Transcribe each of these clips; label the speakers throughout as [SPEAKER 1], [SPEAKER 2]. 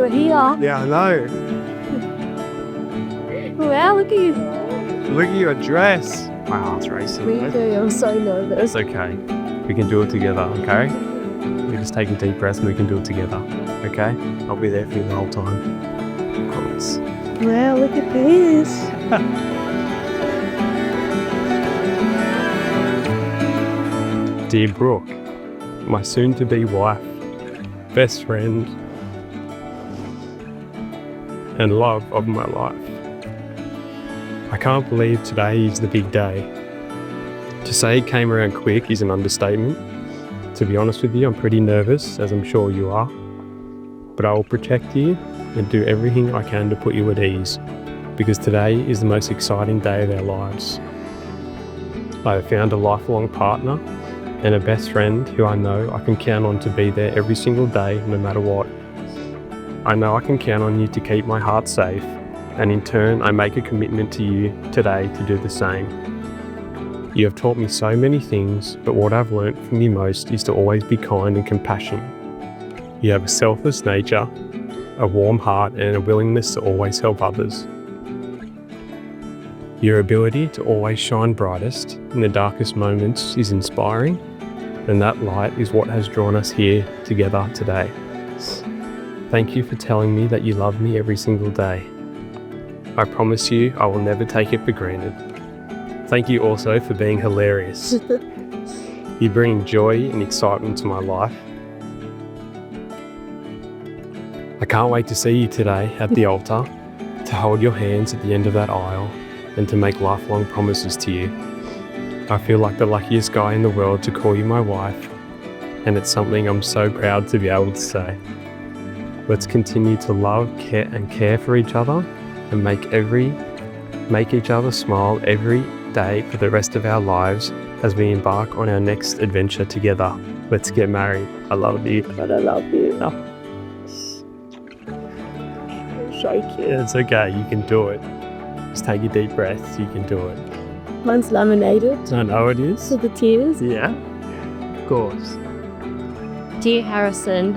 [SPEAKER 1] We're here.
[SPEAKER 2] Yeah, I know.
[SPEAKER 1] Wow, look at you.
[SPEAKER 2] Look at your dress. My heart's racing.
[SPEAKER 1] Me too, I'm so nervous.
[SPEAKER 2] It's okay. We can do it together, okay? We just take a deep breath and we can do it together, okay? I'll be there for you the whole time. Promise.
[SPEAKER 1] Wow, look at this.
[SPEAKER 2] Dear Brooke, my soon-to-be wife, best friend, and love of my life. I can't believe today is the big day. To say it came around quick is an understatement. To be honest with you, I'm pretty nervous, as I'm sure you are. But I will protect you and do everything I can to put you at ease, because today is the most exciting day of our lives. I have found a lifelong partner and a best friend who I know I can count on to be there every single day, no matter what. I know I can count on you to keep my heart safe, and in turn, I make a commitment to you today to do the same. You have taught me so many things, but what I've learnt from you most is to always be kind and compassionate. You have a selfless nature, a warm heart, and a willingness to always help others. Your ability to always shine brightest in the darkest moments is inspiring, and that light is what has drawn us here together today. Thank you for telling me that you love me every single day. I promise you I will never take it for granted. Thank you also for being hilarious. You bring joy and excitement to my life. I can't wait to see you today at the altar, to hold your hands at the end of that aisle, and to make lifelong promises to you. I feel like the luckiest guy in the world to call you my wife, and it's something I'm so proud to be able to say. Let's continue to love, care for each other, and make each other smile every day for the rest of our lives as we embark on our next adventure together. Let's get married. I love you.
[SPEAKER 1] But I love you.
[SPEAKER 2] Oh.
[SPEAKER 1] Shake it.
[SPEAKER 2] It's okay, you can do it. Just take a deep breath, you can do it.
[SPEAKER 1] Mine's laminated.
[SPEAKER 2] I know it is.
[SPEAKER 1] So the tears.
[SPEAKER 2] Yeah, of course.
[SPEAKER 1] Dear Harrison,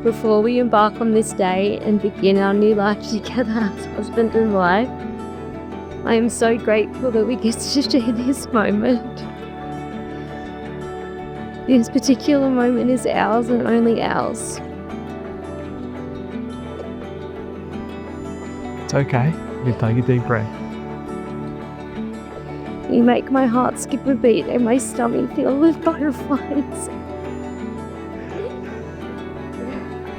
[SPEAKER 1] before we embark on this day and begin our new life together as husband and wife, I am so grateful that we get to share this moment. This particular moment is ours and only ours.
[SPEAKER 2] It's okay. You can take a deep breath.
[SPEAKER 1] You make my heart skip a beat and my stomach feel with butterflies.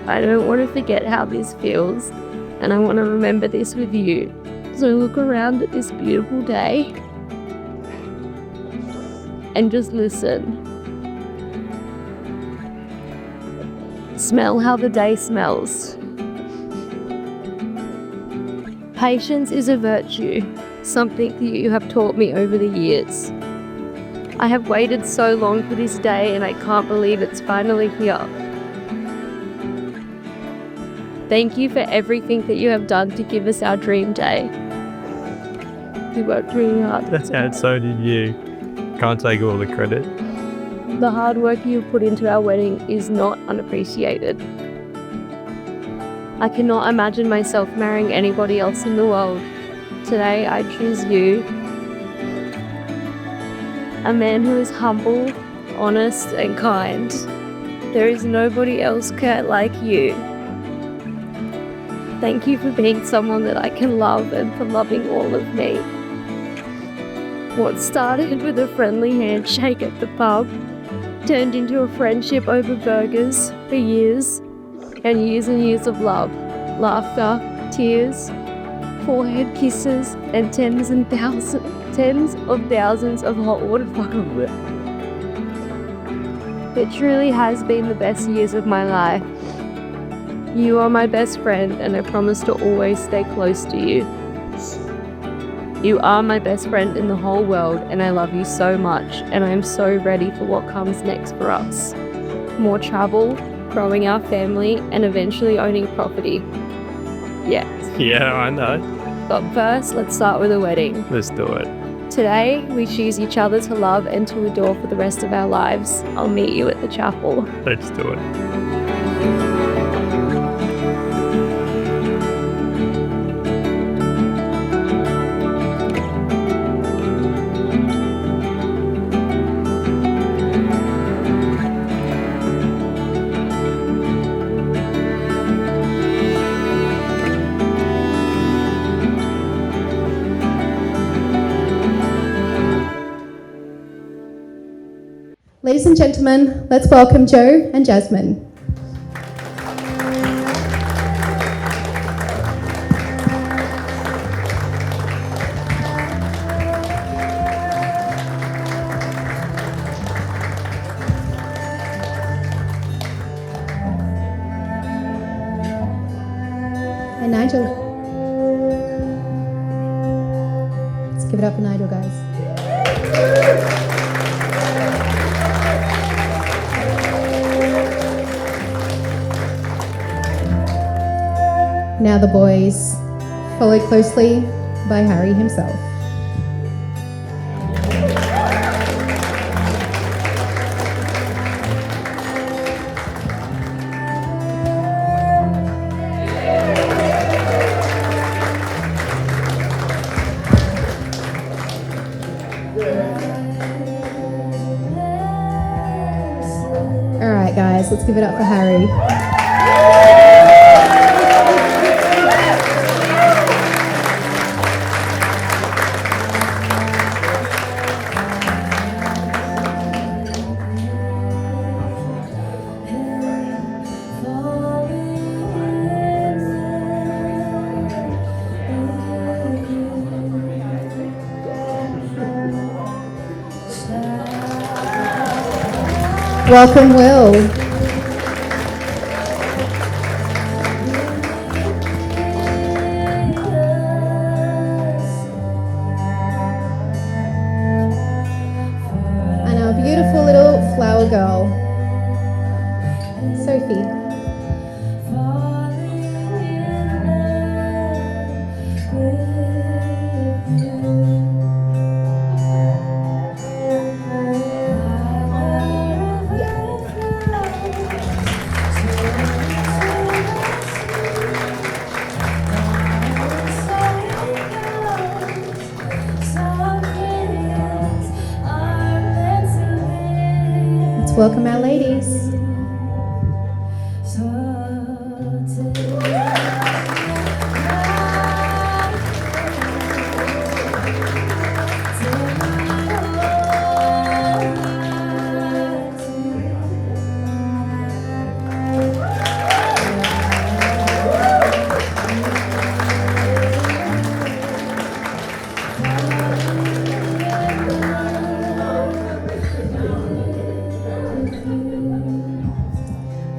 [SPEAKER 1] I don't want to forget how this feels, and I want to remember this with you. So look around at this beautiful day and just listen. Smell how the day smells. Patience is a virtue, something that you have taught me over the years. I have waited so long for this day and I can't believe it's finally here. Thank you for everything that you have done to give us our dream day. You worked really hard.
[SPEAKER 2] And so did you. Can't take all the credit.
[SPEAKER 1] The hard work you put into our wedding is not unappreciated. I cannot imagine myself marrying anybody else in the world. Today I choose you. A man who is humble, honest and kind. There is nobody else quite like you. Thank you for being someone that I can love and for loving all of me. What started with a friendly handshake at the pub turned into a friendship over burgers for years and years of love, laughter, tears, forehead kisses, and tens of thousands of hot water bottles. It truly has been the best years of my life. You are my best friend, and I promise to always stay close to you. You are my best friend in the whole world, and I love you so much, and I am so ready for what comes next for us. More travel, growing our family, and eventually owning property. Yeah.
[SPEAKER 2] Yeah, I know.
[SPEAKER 1] But first, let's start with a wedding.
[SPEAKER 2] Let's do it.
[SPEAKER 1] Today, we choose each other to love and to adore for the rest of our lives. I'll meet you at the chapel.
[SPEAKER 2] Let's do it.
[SPEAKER 3] Ladies and gentlemen, let's welcome Joe and Jasmine. And Nigel. Let's give it up for Nigel, guys. Now the boys, followed closely by Harry himself. All right, guys, let's give it up for Harry. Welcome, Will. And our beautiful little flower girl, Sophie. Welcome our ladies.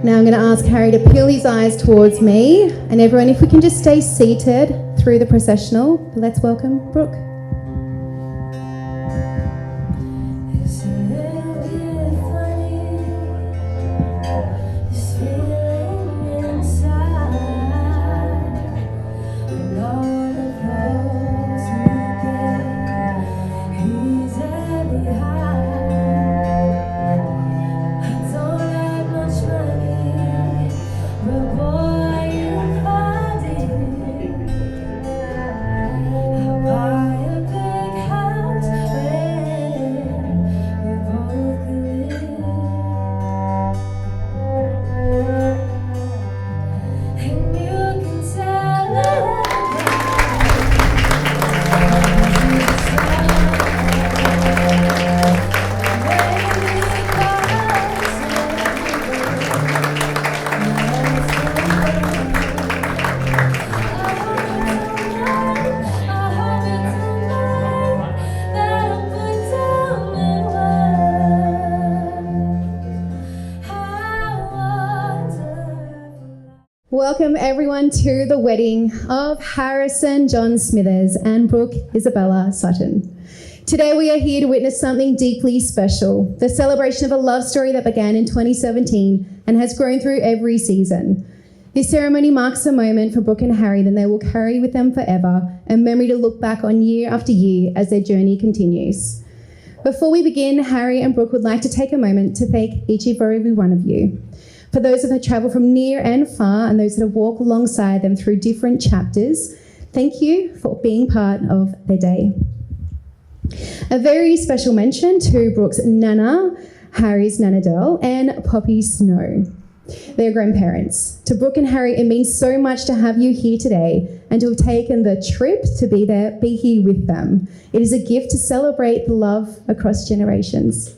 [SPEAKER 3] Now I'm going to ask Harry to peel his eyes towards me, and everyone, if we can just stay seated through the processional. Let's welcome Brooke. Welcome everyone to the wedding of Harrison John Smithers and Brooke Isabella Sutton. Today we are here to witness something deeply special, the celebration of a love story that began in 2017 and has grown through every season. This ceremony marks a moment for Brooke and Harry that they will carry with them forever, a memory to look back on year after year as their journey continues. Before we begin, Harry and Brooke would like to take a moment to thank each and every one of you. For those that have travelled from near and far and those that have walked alongside them through different chapters, thank you for being part of their day. A very special mention to Brooke's Nana, Harry's Nana Dell, and Poppy Snow, their grandparents. To Brooke and Harry, it means so much to have you here today and to have taken the trip to be here with them. It is a gift to celebrate the love across generations.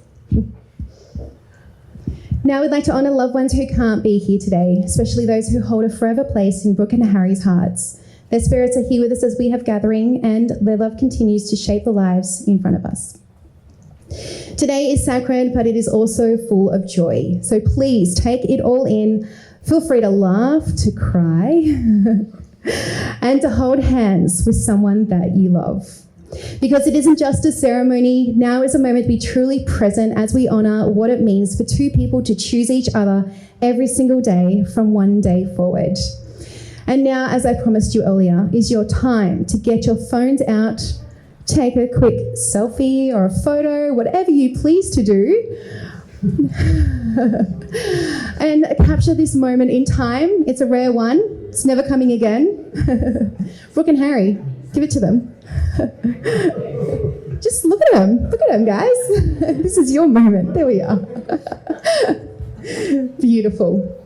[SPEAKER 3] Now we'd like to honour loved ones who can't be here today, especially those who hold a forever place in Brooke and Harry's hearts. Their spirits are here with us as we have gathering, and their love continues to shape the lives in front of us. Today is sacred, but it is also full of joy. So please take it all in. Feel free to laugh, to cry, and to hold hands with someone that you love. Because it isn't just a ceremony, now is a moment to be truly present as we honour what it means for two people to choose each other every single day from one day forward. And now, as I promised you earlier, is your time to get your phones out, take a quick selfie or a photo, whatever you please to do, and capture this moment in time. It's a rare one. It's never coming again. Brooke and Harry, give it to them. Just look at them, guys. This is your moment. There we are. Beautiful.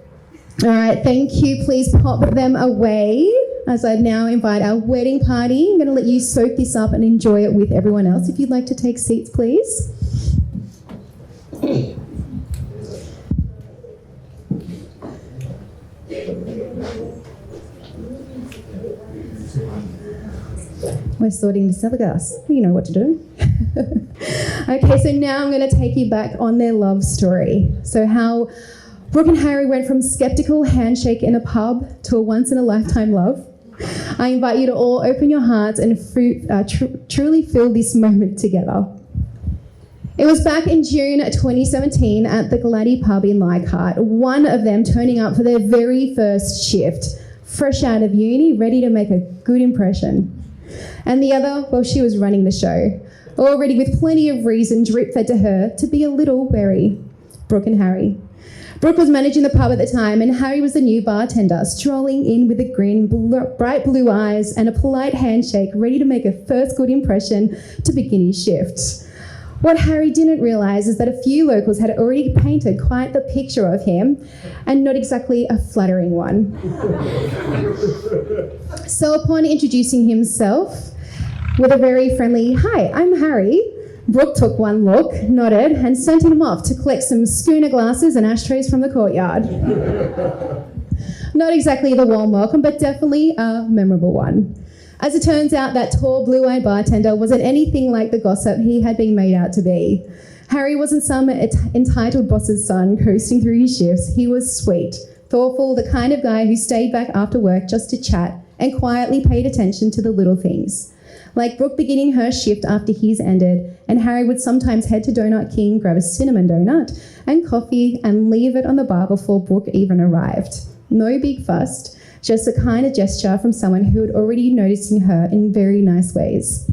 [SPEAKER 3] All right, thank you. Please pop them away as I now invite our wedding party. I'm going to let you soak this up and enjoy it with everyone else. If you'd like to take seats, please. We're sorting the glass. You know what to do. Okay, so now I'm going to take you back on their love story. So how Brooke and Harry went from skeptical handshake in a pub to a once-in-a-lifetime love. I invite you to all open your hearts and truly feel this moment together. It was back in June 2017 at the Gladdy pub in Leichhardt, one of them turning up for their very first shift, fresh out of uni, ready to make a good impression. And the other, well, she was running the show, already with plenty of reason drip-fed to her to be a little wary. Brooke and Harry. Brooke was managing the pub at the time, and Harry was the new bartender, strolling in with a grin, bright blue eyes, and a polite handshake, ready to make a first good impression to begin his shift. What Harry didn't realise is that a few locals had already painted quite the picture of him, and not exactly a flattering one. So upon introducing himself with a very friendly, "Hi, I'm Harry," Brooke took one look, nodded, and sent him off to collect some schooner glasses and ashtrays from the courtyard. Not exactly the warm welcome, but definitely a memorable one. As it turns out, that tall, blue-eyed bartender wasn't anything like the gossip he had been made out to be. Harry wasn't some entitled boss's son coasting through his shifts. He was sweet, thoughtful, the kind of guy who stayed back after work just to chat and quietly paid attention to the little things. Like Brooke beginning her shift after his ended, and Harry would sometimes head to Donut King, grab a cinnamon donut and coffee and leave it on the bar before Brooke even arrived. No big fuss, just a kind of gesture from someone who had already noticing her in very nice ways.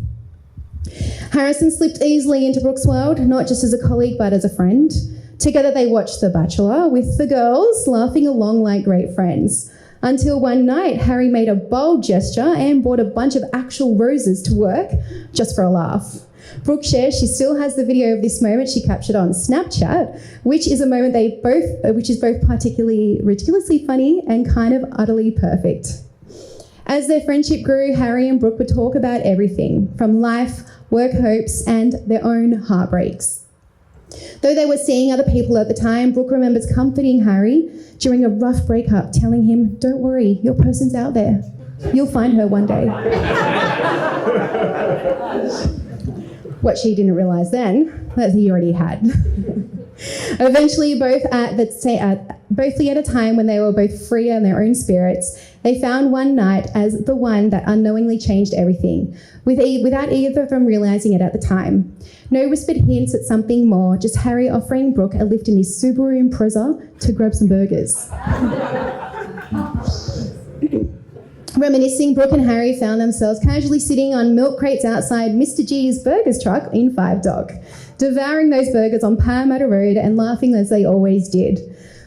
[SPEAKER 3] Harrison slipped easily into Brooke's world, not just as a colleague but as a friend. Together they watched The Bachelor with the girls, laughing along like great friends. Until one night, Harry made a bold gesture and brought a bunch of actual roses to work, just for a laugh. Brooke shares she still has the video of this moment she captured on Snapchat, which is a moment which is both particularly ridiculously funny and kind of utterly perfect. As their friendship grew, Harry and Brooke would talk about everything, from life, work hopes, and their own heartbreaks. Though they were seeing other people at the time, Brooke remembers comforting Harry during a rough breakup, telling him, "Don't worry, your person's out there. You'll find her one day." What she didn't realise then, that he already had. Eventually, both at a time when they were both free in their own spirits, they found one night as the one that unknowingly changed everything, without either of them realising it at the time. No whispered hints at something more, just Harry offering Brooke a lift in his Subaru Impreza to grab some burgers. Reminiscing, Brooke and Harry found themselves casually sitting on milk crates outside Mr. G's Burgers truck in Five Dock, devouring those burgers on Parramatta Road and laughing as they always did.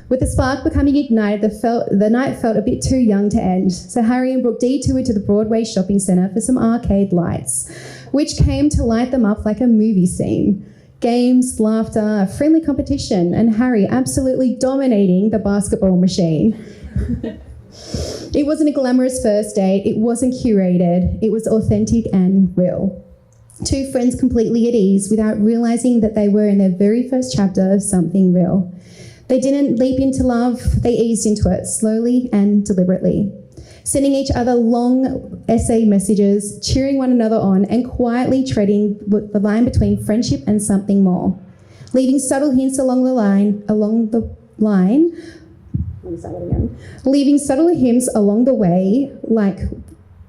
[SPEAKER 3] With the spark becoming ignited, the night felt a bit too young to end, so Harry and Brooke detoured to the Broadway shopping centre for some arcade lights, which came to light them up like a movie scene. Games, laughter, a friendly competition, and Harry absolutely dominating the basketball machine. It wasn't a glamorous first date, it wasn't curated, it was authentic and real. Two friends completely at ease without realising that they were in their very first chapter of something real. They didn't leap into love, they eased into it, slowly and deliberately, sending each other long essay messages, cheering one another on, and quietly treading the line between friendship and something more, leaving subtle hints along the line, leaving subtle hints along the way, like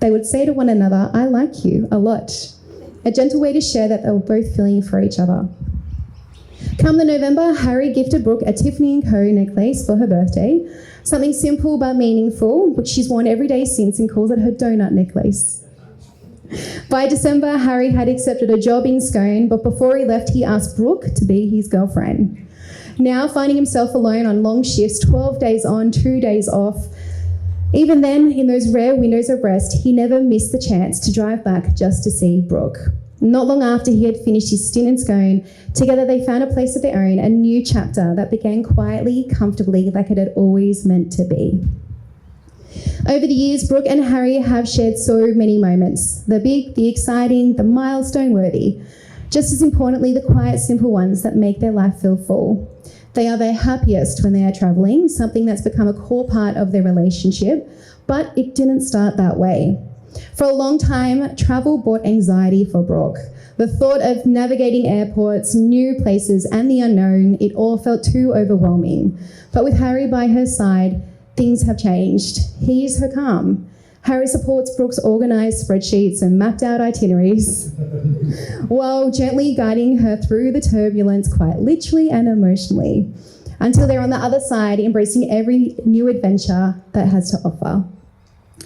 [SPEAKER 3] they would say to one another, "I like you a lot." A gentle way to share that they were both feeling for each other. Come the November, Harry gifted Brooke a Tiffany & Co necklace for her birthday, something simple but meaningful, which she's worn every day since and calls it her donut necklace. By December, Harry had accepted a job in Scone, but before he left, he asked Brooke to be his girlfriend. Now finding himself alone on long shifts, 12 days on, 2 days off, even then, in those rare windows of rest, he never missed the chance to drive back just to see Brooke. Not long after he had finished his stint in Scone, together they found a place of their own, a new chapter that began quietly, comfortably, like it had always meant to be. Over the years, Brooke and Harry have shared so many moments, the big, the exciting, the milestone-worthy. Just as importantly, the quiet, simple ones that make their life feel full. They are their happiest when they are travelling, something that's become a core part of their relationship, but it didn't start that way. For a long time, travel brought anxiety for Brooke. The thought of navigating airports, new places, and the unknown, it all felt too overwhelming. But with Harry by her side, things have changed. He's her calm. Harry supports Brooke's organised spreadsheets and mapped out itineraries, while gently guiding her through the turbulence, quite literally and emotionally, until they're on the other side, embracing every new adventure that has to offer.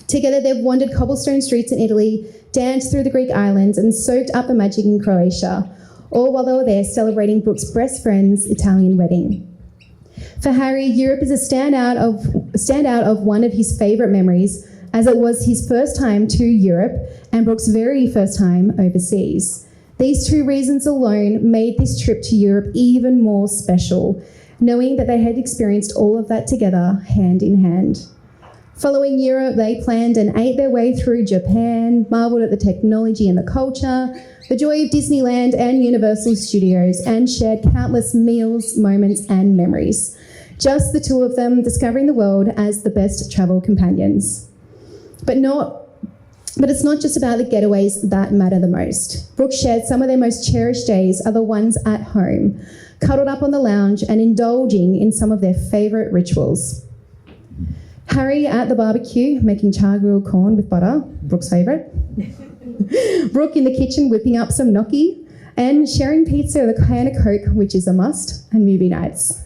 [SPEAKER 3] Together, they've wandered cobblestone streets in Italy, danced through the Greek islands, and soaked up the magic in Croatia, all while they were there celebrating Brooke's best friend's Italian wedding. For Harry, Europe is a standout of one of his favourite memories, as it was his first time to Europe and Brooke's very first time overseas. These two reasons alone made this trip to Europe even more special, knowing that they had experienced all of that together, hand in hand. Following Europe, they planned and ate their way through Japan, marvelled at the technology and the culture, the joy of Disneyland and Universal Studios, and shared countless meals, moments, and memories. Just the two of them discovering the world as the best travel companions. But not But it's not just about the getaways that matter the most. Brooke shared some of their most cherished days are the ones at home, cuddled up on the lounge and indulging in some of their favourite rituals. Harry at the barbecue making char-grilled corn with butter, Brooke's favourite. Brooke in the kitchen whipping up some gnocchi and sharing pizza with a can of Coke, which is a must, and movie nights.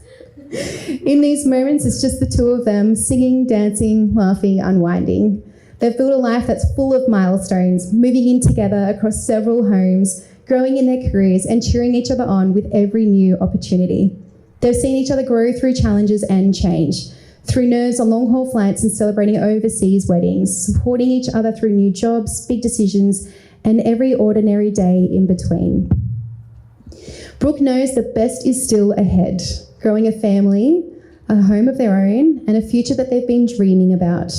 [SPEAKER 3] In these moments, it's just the two of them singing, dancing, laughing, unwinding. They've built a life that's full of milestones, moving in together across several homes, growing in their careers and cheering each other on with every new opportunity. They've seen each other grow through challenges and change, through nerves on long-haul flights and celebrating overseas weddings, supporting each other through new jobs, big decisions, and every ordinary day in between. Brooke knows the best is still ahead, growing a family, a home of their own, and a future that they've been dreaming about.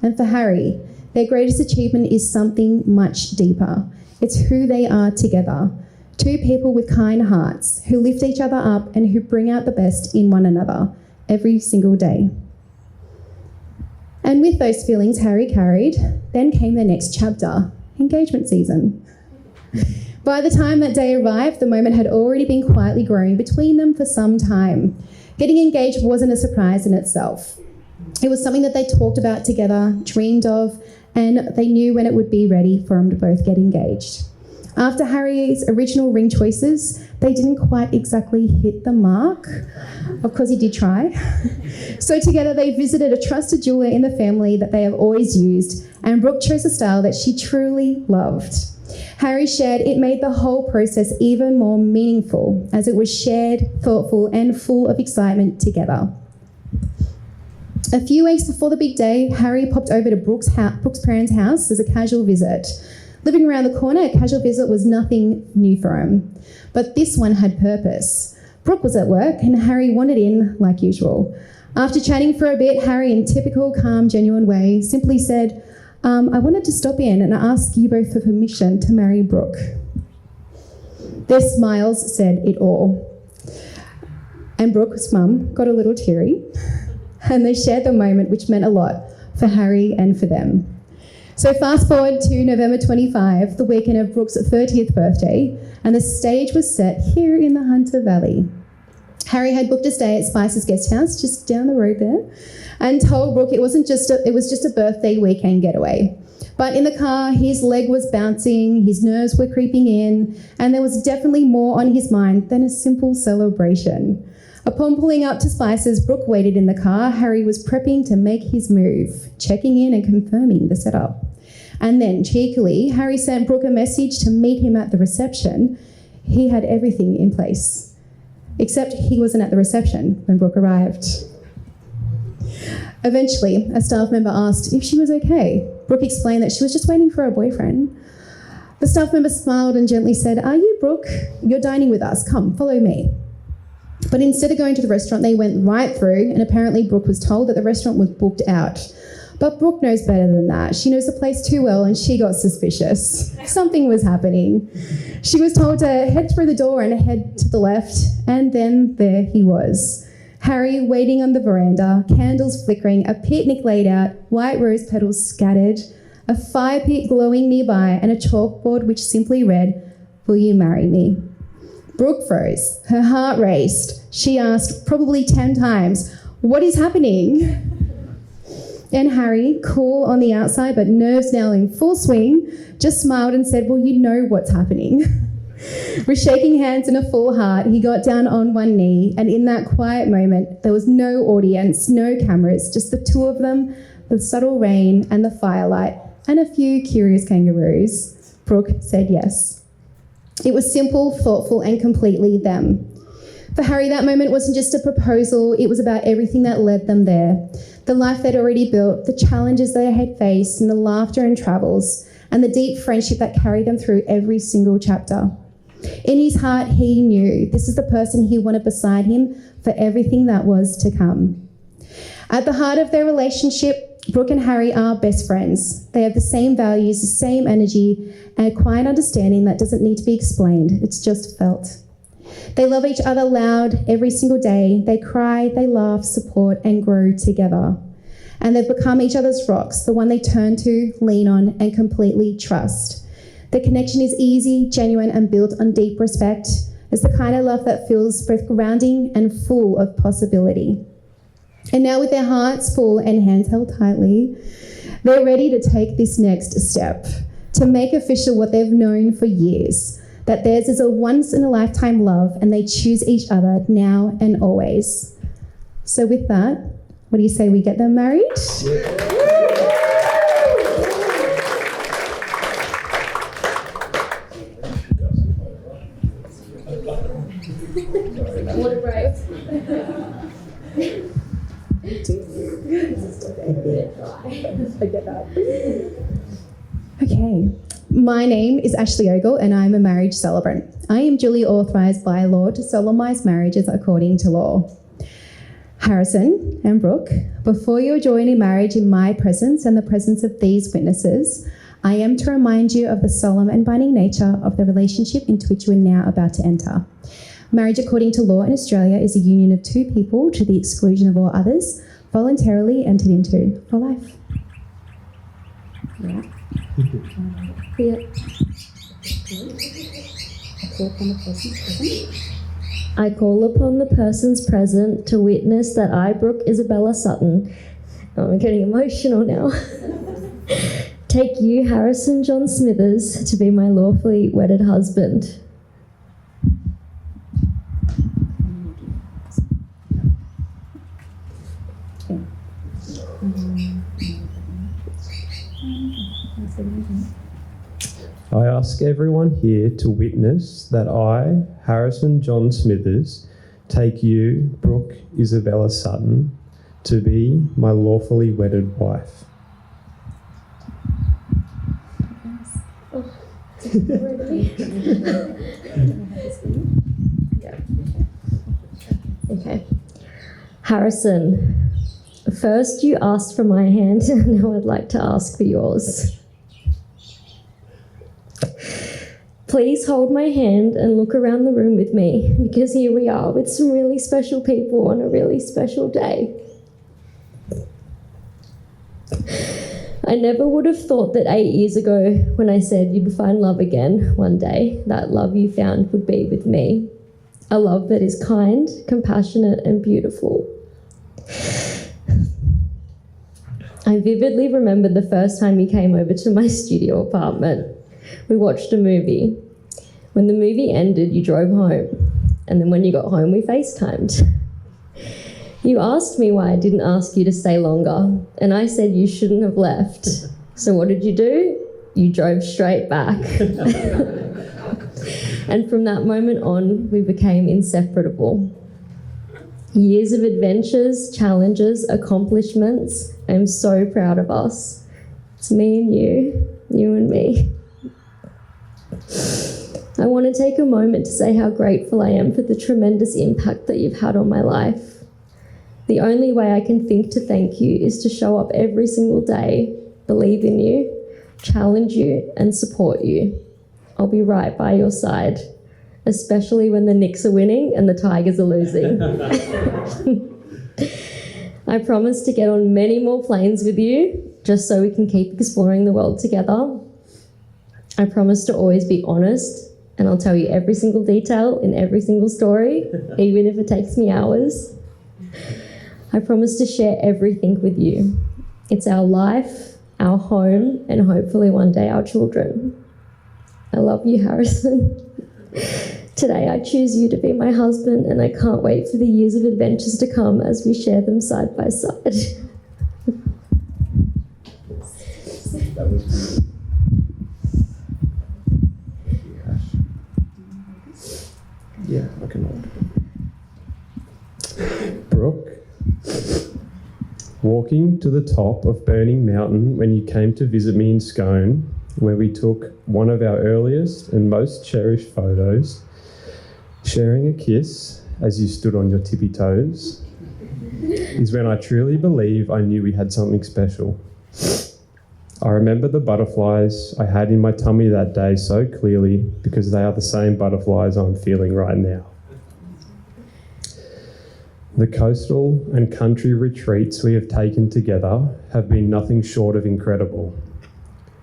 [SPEAKER 3] And for Harry, their greatest achievement is something much deeper. It's who they are together. Two people with kind hearts who lift each other up and who bring out the best in one another every single day. And with those feelings Harry carried, then came the next chapter, engagement season. By the time that day arrived, the moment had already been quietly growing between them for some time. Getting engaged wasn't a surprise in itself. It was something that they talked about together, dreamed of, and they knew when it would be ready for them to both get engaged. After Harry's original ring choices, they didn't quite exactly hit the mark. Of course, he did try. So together they visited a trusted jeweller in the family that they have always used, and Brooke chose a style that she truly loved. Harry shared it made the whole process even more meaningful as it was shared, thoughtful, and full of excitement together. A few weeks before the big day, Harry popped over to Brooke's parents' house as a casual visit. Living around the corner, a casual visit was nothing new for him. But this one had purpose. Brooke was at work and Harry wandered in like usual. After chatting for a bit, Harry, in typical calm, genuine way, simply said, I wanted to stop in and ask you both for permission to marry Brooke. Their smiles said it all. And Brooke's mum got a little teary and they shared the moment, which meant a lot for Harry and for them. So fast forward to November 25, the weekend of Brooke's 30th birthday, and the stage was set here in the Hunter Valley. Harry had booked a stay at Spice's guest house just down the road there and told Brooke it was just a birthday weekend getaway. But in the car, his leg was bouncing, his nerves were creeping in, and there was definitely more on his mind than a simple celebration. Upon pulling up to Spice's, Brooke waited in the car. Harry was prepping to make his move, checking in and confirming the setup. And then, cheekily, Harry sent Brooke a message to meet him at the reception. He had everything in place, except he wasn't at the reception when Brooke arrived. Eventually, a staff member asked if she was okay. Brooke explained that she was just waiting for her boyfriend. The staff member smiled and gently said, "Are you Brooke? You're dining with us. Come, follow me." But instead of going to the restaurant, they went right through, and apparently Brooke was told that the restaurant was booked out. But Brooke knows better than that. She knows the place too well, and she got suspicious. Something was happening. She was told to head through the door and head to the left, and then there he was. Harry waiting on the veranda, candles flickering, a picnic laid out, white rose petals scattered, a fire pit glowing nearby, and a chalkboard which simply read, "Will you marry me?" Brooke froze. Her heart raced. She asked, probably 10 times, "What is happening?" And Harry, cool on the outside but nerves now in full swing, just smiled and said, "Well, you know what's happening." With shaking hands and a full heart, he got down on one knee, and in that quiet moment, there was no audience, no cameras, just the two of them, the subtle rain and the firelight, and a few curious kangaroos. Brooke said yes. It was simple, thoughtful, and completely them. For Harry, that moment wasn't just a proposal, it was about everything that led them there. The life they'd already built, the challenges they had faced, and the laughter and travels, and the deep friendship that carried them through every single chapter. In his heart, he knew this is the person he wanted beside him for everything that was to come. At the heart of their relationship, Brooke and Harry are best friends. They have the same values, the same energy, and a quiet understanding that doesn't need to be explained. It's just felt. They love each other loud every single day. They cry, they laugh, support, and grow together. And they've become each other's rocks, the one they turn to, lean on, and completely trust. The connection is easy, genuine, and built on deep respect. It's the kind of love that feels both grounding and full of possibility. And now with their hearts full and hands held tightly, they're ready to take this next step, to make official what they've known for years, that theirs is a once-in-a-lifetime love and they choose each other now and always. So with that, what do you say we get them married? What a brave. Okay, my name is Ashley Ogle and I'm a marriage celebrant. I am duly authorised by law to solemnise marriages according to law. Harrison and Brooke, before you're joining marriage in my presence and the presence of these witnesses, I am to remind you of the solemn and binding nature of the relationship into which you are now about to enter. Marriage according to law in Australia is a union of two people to the exclusion of all others, voluntarily entered into for life. Yeah.
[SPEAKER 1] I call upon the persons present to witness that I, Brooke Isabella Sutton, I'm getting emotional now, take you, Harrison John Smithers, to be my lawfully wedded husband.
[SPEAKER 2] I ask everyone here to witness that I, Harrison John Smithers, take you, Brooke Isabella Sutton, to be my lawfully wedded wife.
[SPEAKER 1] Okay. Harrison, first you asked for my hand, and now I'd like to ask for yours. Please hold my hand and look around the room with me, because here we are with some really special people on a really special day. I never would have thought that 8 years ago, when I said you'd find love again one day, that love you found would be with me. A love that is kind, compassionate, and beautiful. I vividly remember the first time you came over to my studio apartment. We watched a movie. When the movie ended, you drove home. And then when you got home, we FaceTimed. You asked me why I didn't ask you to stay longer. And I said you shouldn't have left. So what did you do? You drove straight back. And from that moment on, we became inseparable. Years of adventures, challenges, accomplishments. I'm so proud of us. It's me and you and me. I want to take a moment to say how grateful I am for the tremendous impact that you've had on my life. The only way I can think to thank you is to show up every single day, believe in you, challenge you, and support you. I'll be right by your side, especially when the Knicks are winning and the Tigers are losing. I promise to get on many more planes with you, just so we can keep exploring the world together. I promise to always be honest, and I'll tell you every single detail in every single story, even if it takes me hours. I promise to share everything with you. It's our life, our home, and hopefully one day our children. I love you, Harrison. Today I choose you to be my husband, and I can't wait for the years of adventures to come as we share them side by side.
[SPEAKER 4] That was yeah, I can hold it.
[SPEAKER 2] Brooke, walking to the top of Burning Mountain when you came to visit me in Scone, where we took one of our earliest and most cherished photos, sharing a kiss as you stood on your tippy toes, is when I truly believe I knew we had something special. I remember the butterflies I had in my tummy that day so clearly because they are the same butterflies I'm feeling right now. The coastal and country retreats we have taken together have been nothing short of incredible.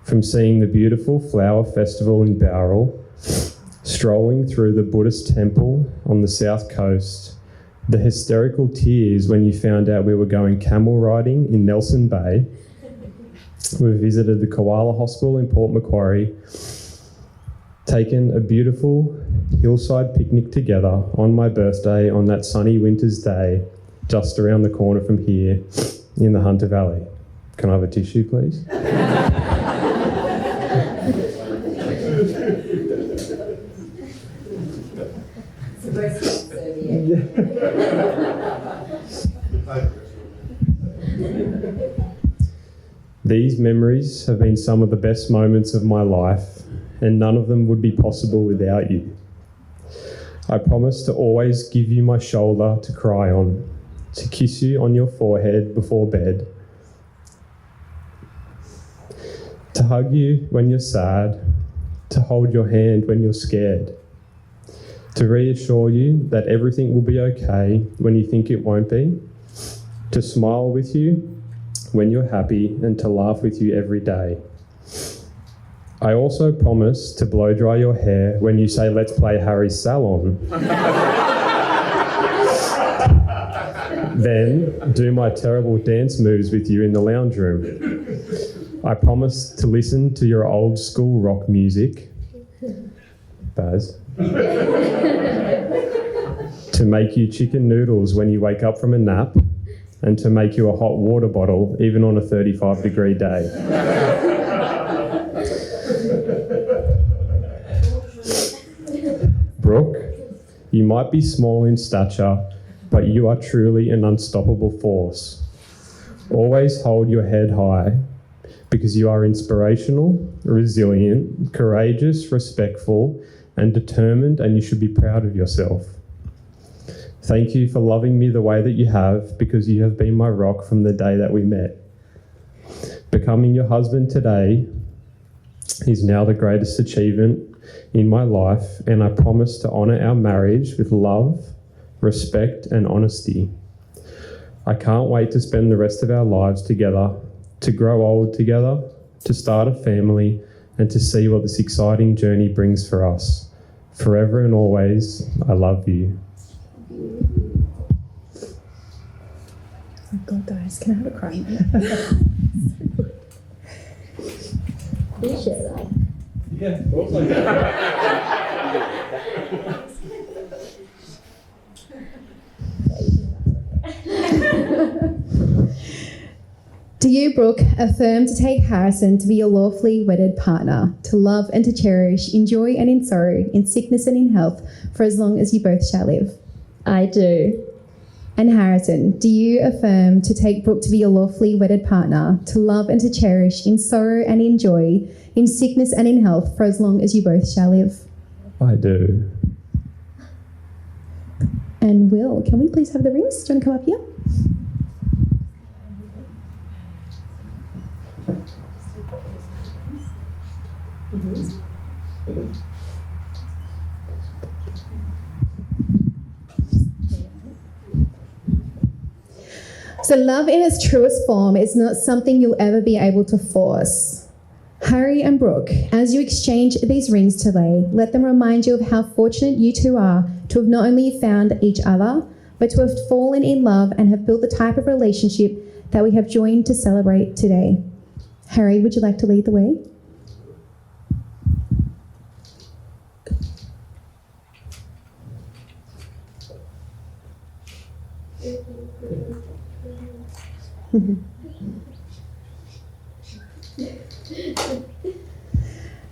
[SPEAKER 2] From seeing the beautiful flower festival in Bowral, strolling through the Buddhist temple on the south coast, the hysterical tears when you found out we were going camel riding in Nelson Bay. We visited the Koala Hospital in Port Macquarie, taken a beautiful hillside picnic together on my birthday on that sunny winter's day, just around the corner from here in the Hunter Valley. Can I have a tissue, please? These memories have been some of the best moments of my life, and none of them would be possible without you. I promise to always give you my shoulder to cry on, to kiss you on your forehead before bed, to hug you when you're sad, to hold your hand when you're scared, to reassure you that everything will be okay when you think it won't be, to smile with you when you're happy, and to laugh with you every day. I also promise to blow dry your hair when you say, let's play Harry's salon. Then do my terrible dance moves with you in the lounge room. I promise to listen to your old school rock music, Baz, to make you chicken noodles when you wake up from a nap, and to make you a hot water bottle even on a 35-degree day. Brooke, you might be small in stature, but you are truly an unstoppable force. Always hold your head high, because you are inspirational, resilient, courageous, respectful, and determined, and you should be proud of yourself. Thank you for loving me the way that you have, because you have been my rock from the day that we met. Becoming your husband today is now the greatest achievement in my life, and I promise to honour our marriage with love, respect, and honesty. I can't wait to spend the rest of our lives together, to grow old together, to start a family, and to see what this exciting journey brings for us. Forever and always, I love you.
[SPEAKER 3] Oh God, guys, can I have a cry?
[SPEAKER 1] You share that.
[SPEAKER 4] Yeah, also.
[SPEAKER 3] Do you, Brooke, affirm to take Harrison to be your lawfully wedded partner, to love and to cherish, in joy and in sorrow, in sickness and in health, for as long as you both shall live?
[SPEAKER 1] I do.
[SPEAKER 3] And Harrison, do you affirm to take Brooke to be your lawfully wedded partner, to love and to cherish, in sorrow and in joy, in sickness and in health, for as long as you both shall live?
[SPEAKER 2] I do.
[SPEAKER 3] And Will, can we please have the rings? Do you want to come up here? So love in its truest form is not something you'll ever be able to force. Harry and Brooke, as you exchange these rings today, let them remind you of how fortunate you two are to have not only found each other, but to have fallen in love and have built the type of relationship that we have joined to celebrate today. Harry, would you like to lead the way?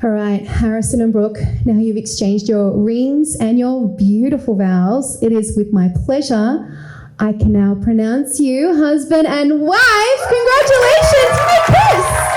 [SPEAKER 3] All right, Harrison and Brooke, now you've exchanged your rings and your beautiful vows. It is with my pleasure I can now pronounce you husband and wife. Congratulations, my kiss!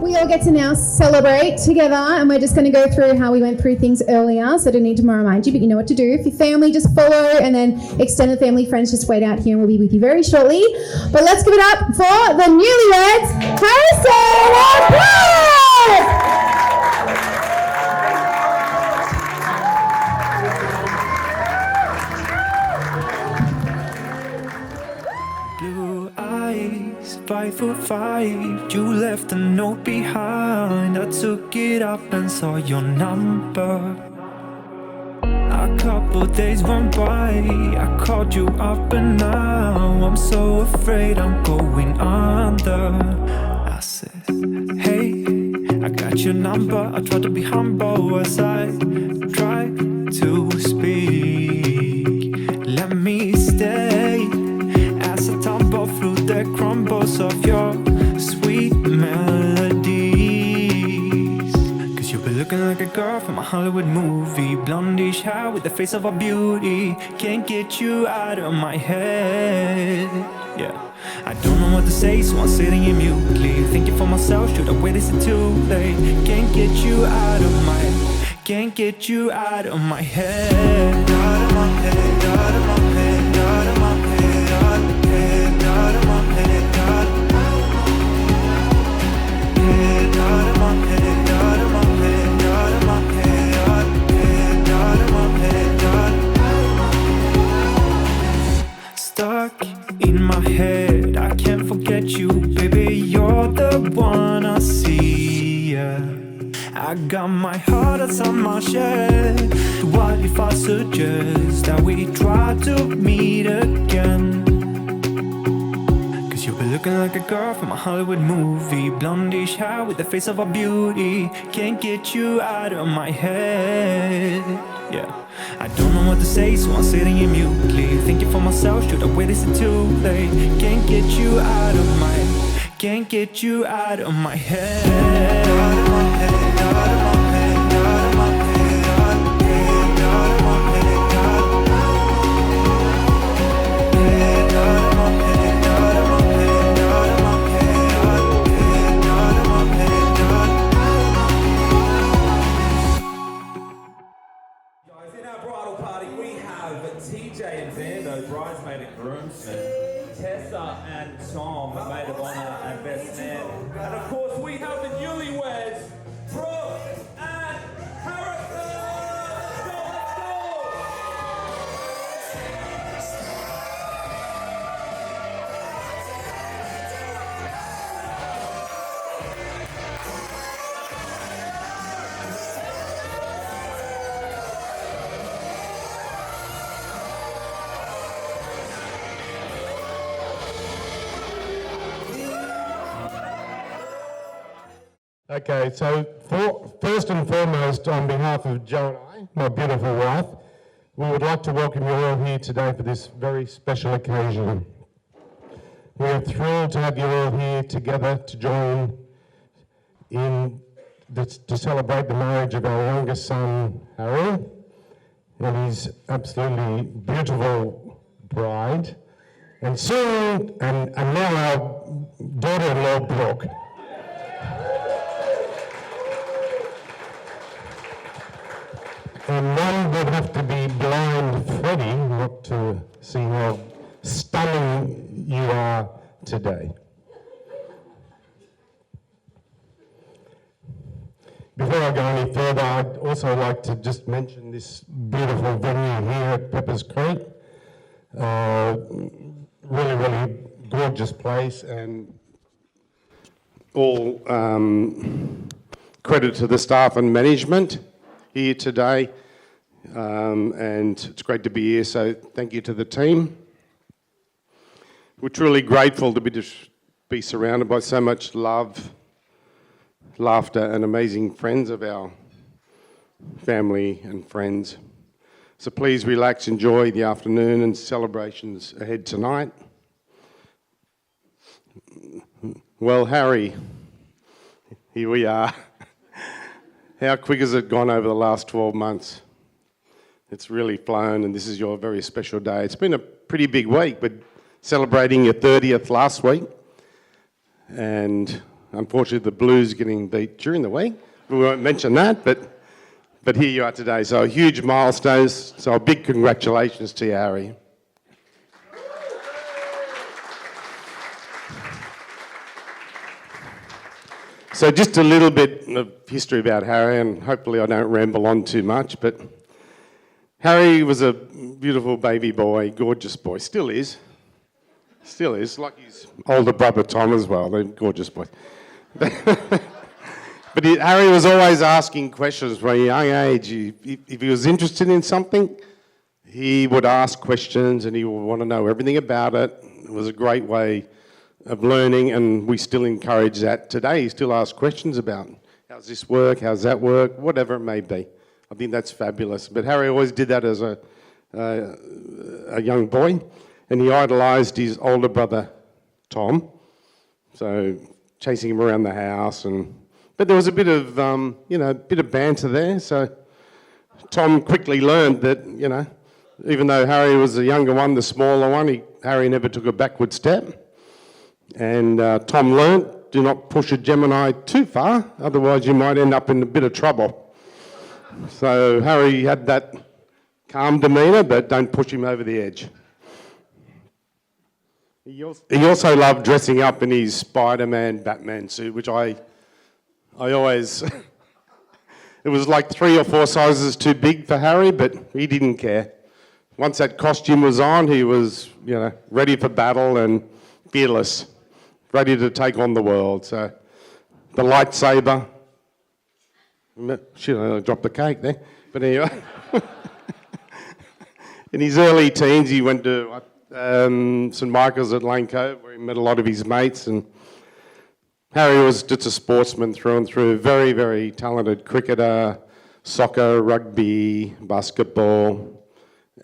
[SPEAKER 3] We all get to now celebrate together, and we're just going to go through how we went through things earlier, so I don't need to remind you, but you know what to do. If your family, just follow, and then extended family friends, just wait out here and we'll be with you very shortly. But let's give it up for the newlyweds, Harrison and Brooke!
[SPEAKER 5] Blue eyes, 5'5", you left a note behind. I took it up and saw your number. A couple days went by, I called you up and now I'm so afraid I'm going under. I said, hey, I got your number. I tried to be humble as I tried to speak. Let me stay as I tumble through the crumbles of your sweet melodies. Cause you be looking like a girl from a Hollywood movie. Blondish hair with the face of a beauty. Can't get you out of my head. Yeah, I don't know what to say, so I'm sitting here mutely thinking for myself, should I wait, is it too late? Can't get you out of my Can't get you out of my head. Out of my head, out of my head, out of my head, out of my head, out of my head, out of my head, out of my head, out of my head, out of my head, out of my head. Stuck in my head, I can't forget you, baby. You're the one I see. Yeah. I got my heart outside my chest. What if I suggest that we try to meet again? Cause you be looking like a girl from a Hollywood movie. Blondish hair with the face of a beauty. Can't get you out of my head. Yeah, I don't know what to say, so I'm sitting here mutely thinking for myself, should I wait, is it too late? Can't get you out of my Can't get you out of my head. Out of my head, out of my head, out of my head, out of my head, out of my head, out of my head, out of my head, out of my head, out of my head, out of my head.
[SPEAKER 6] Guys, in our bridal party we have TJ and Xando, bridesmaid and groomsmen. Tessa and Tom, maid of honour and best man. And of course we have the newlyweds, Brooke and Harrison!
[SPEAKER 7] Okay, so first and foremost, on behalf of Jo and I, my beautiful wife, we would like to welcome you all here today for this very special occasion. We are thrilled to have you all here together to join in to celebrate the marriage of our youngest son, Harry, and his absolutely beautiful bride, and soon, and now our daughter-in-law, Brooke. And one would have to be blind Freddie not to see how stunning you are today. Before I go any further, I'd also like to just mention this beautiful venue here at Peppers Creek. Really, really gorgeous place, and all credit to the staff and management here today, and it's great to be here, so thank you to the team. We're truly grateful to be surrounded by so much love, laughter and amazing friends of our family and friends. So please relax, enjoy the afternoon and celebrations ahead tonight. Well, Harry, here we are. How quick has it gone over the last 12 months? It's really flown, and this is your very special day. It's been a pretty big week, but celebrating your 30th last week, and unfortunately the Blues getting beat during the week. We won't mention that, but here you are today. So a huge milestone. So a big congratulations to you, Harry. So just a little bit of history about Harry, and hopefully I don't ramble on too much, but Harry was a beautiful baby boy, gorgeous boy, still is, like his older brother Tom as well, they're gorgeous boys. But Harry was always asking questions from a young age. If he was interested in something, he would ask questions and he would want to know everything about it. It was a great way of learning, and we still encourage that today. He still asks questions about how's this work, how's that work, whatever it may be. I think that's fabulous. But Harry always did that as a young boy, and he idolised his older brother Tom, so chasing him around the house. But there was a bit of bit of banter there. So Tom quickly learned that even though Harry was the younger one, the smaller one, Harry never took a backward step. And Tom learnt, do not push a Gemini too far, otherwise you might end up in a bit of trouble. So Harry had that calm demeanour, but don't push him over the edge. He also loved dressing up in his Spider-Man, Batman suit, which I always... It was like 3 or 4 sizes too big for Harry, but he didn't care. Once that costume was on, he was, ready for battle and fearless, ready to take on the world. So the lightsaber... Shit, I dropped the cake there. But anyway, in his early teens, he went to St Michael's at Lane Cove, where he met a lot of his mates. And Harry was just a sportsman through and through. Very, very talented cricketer, soccer, rugby, basketball,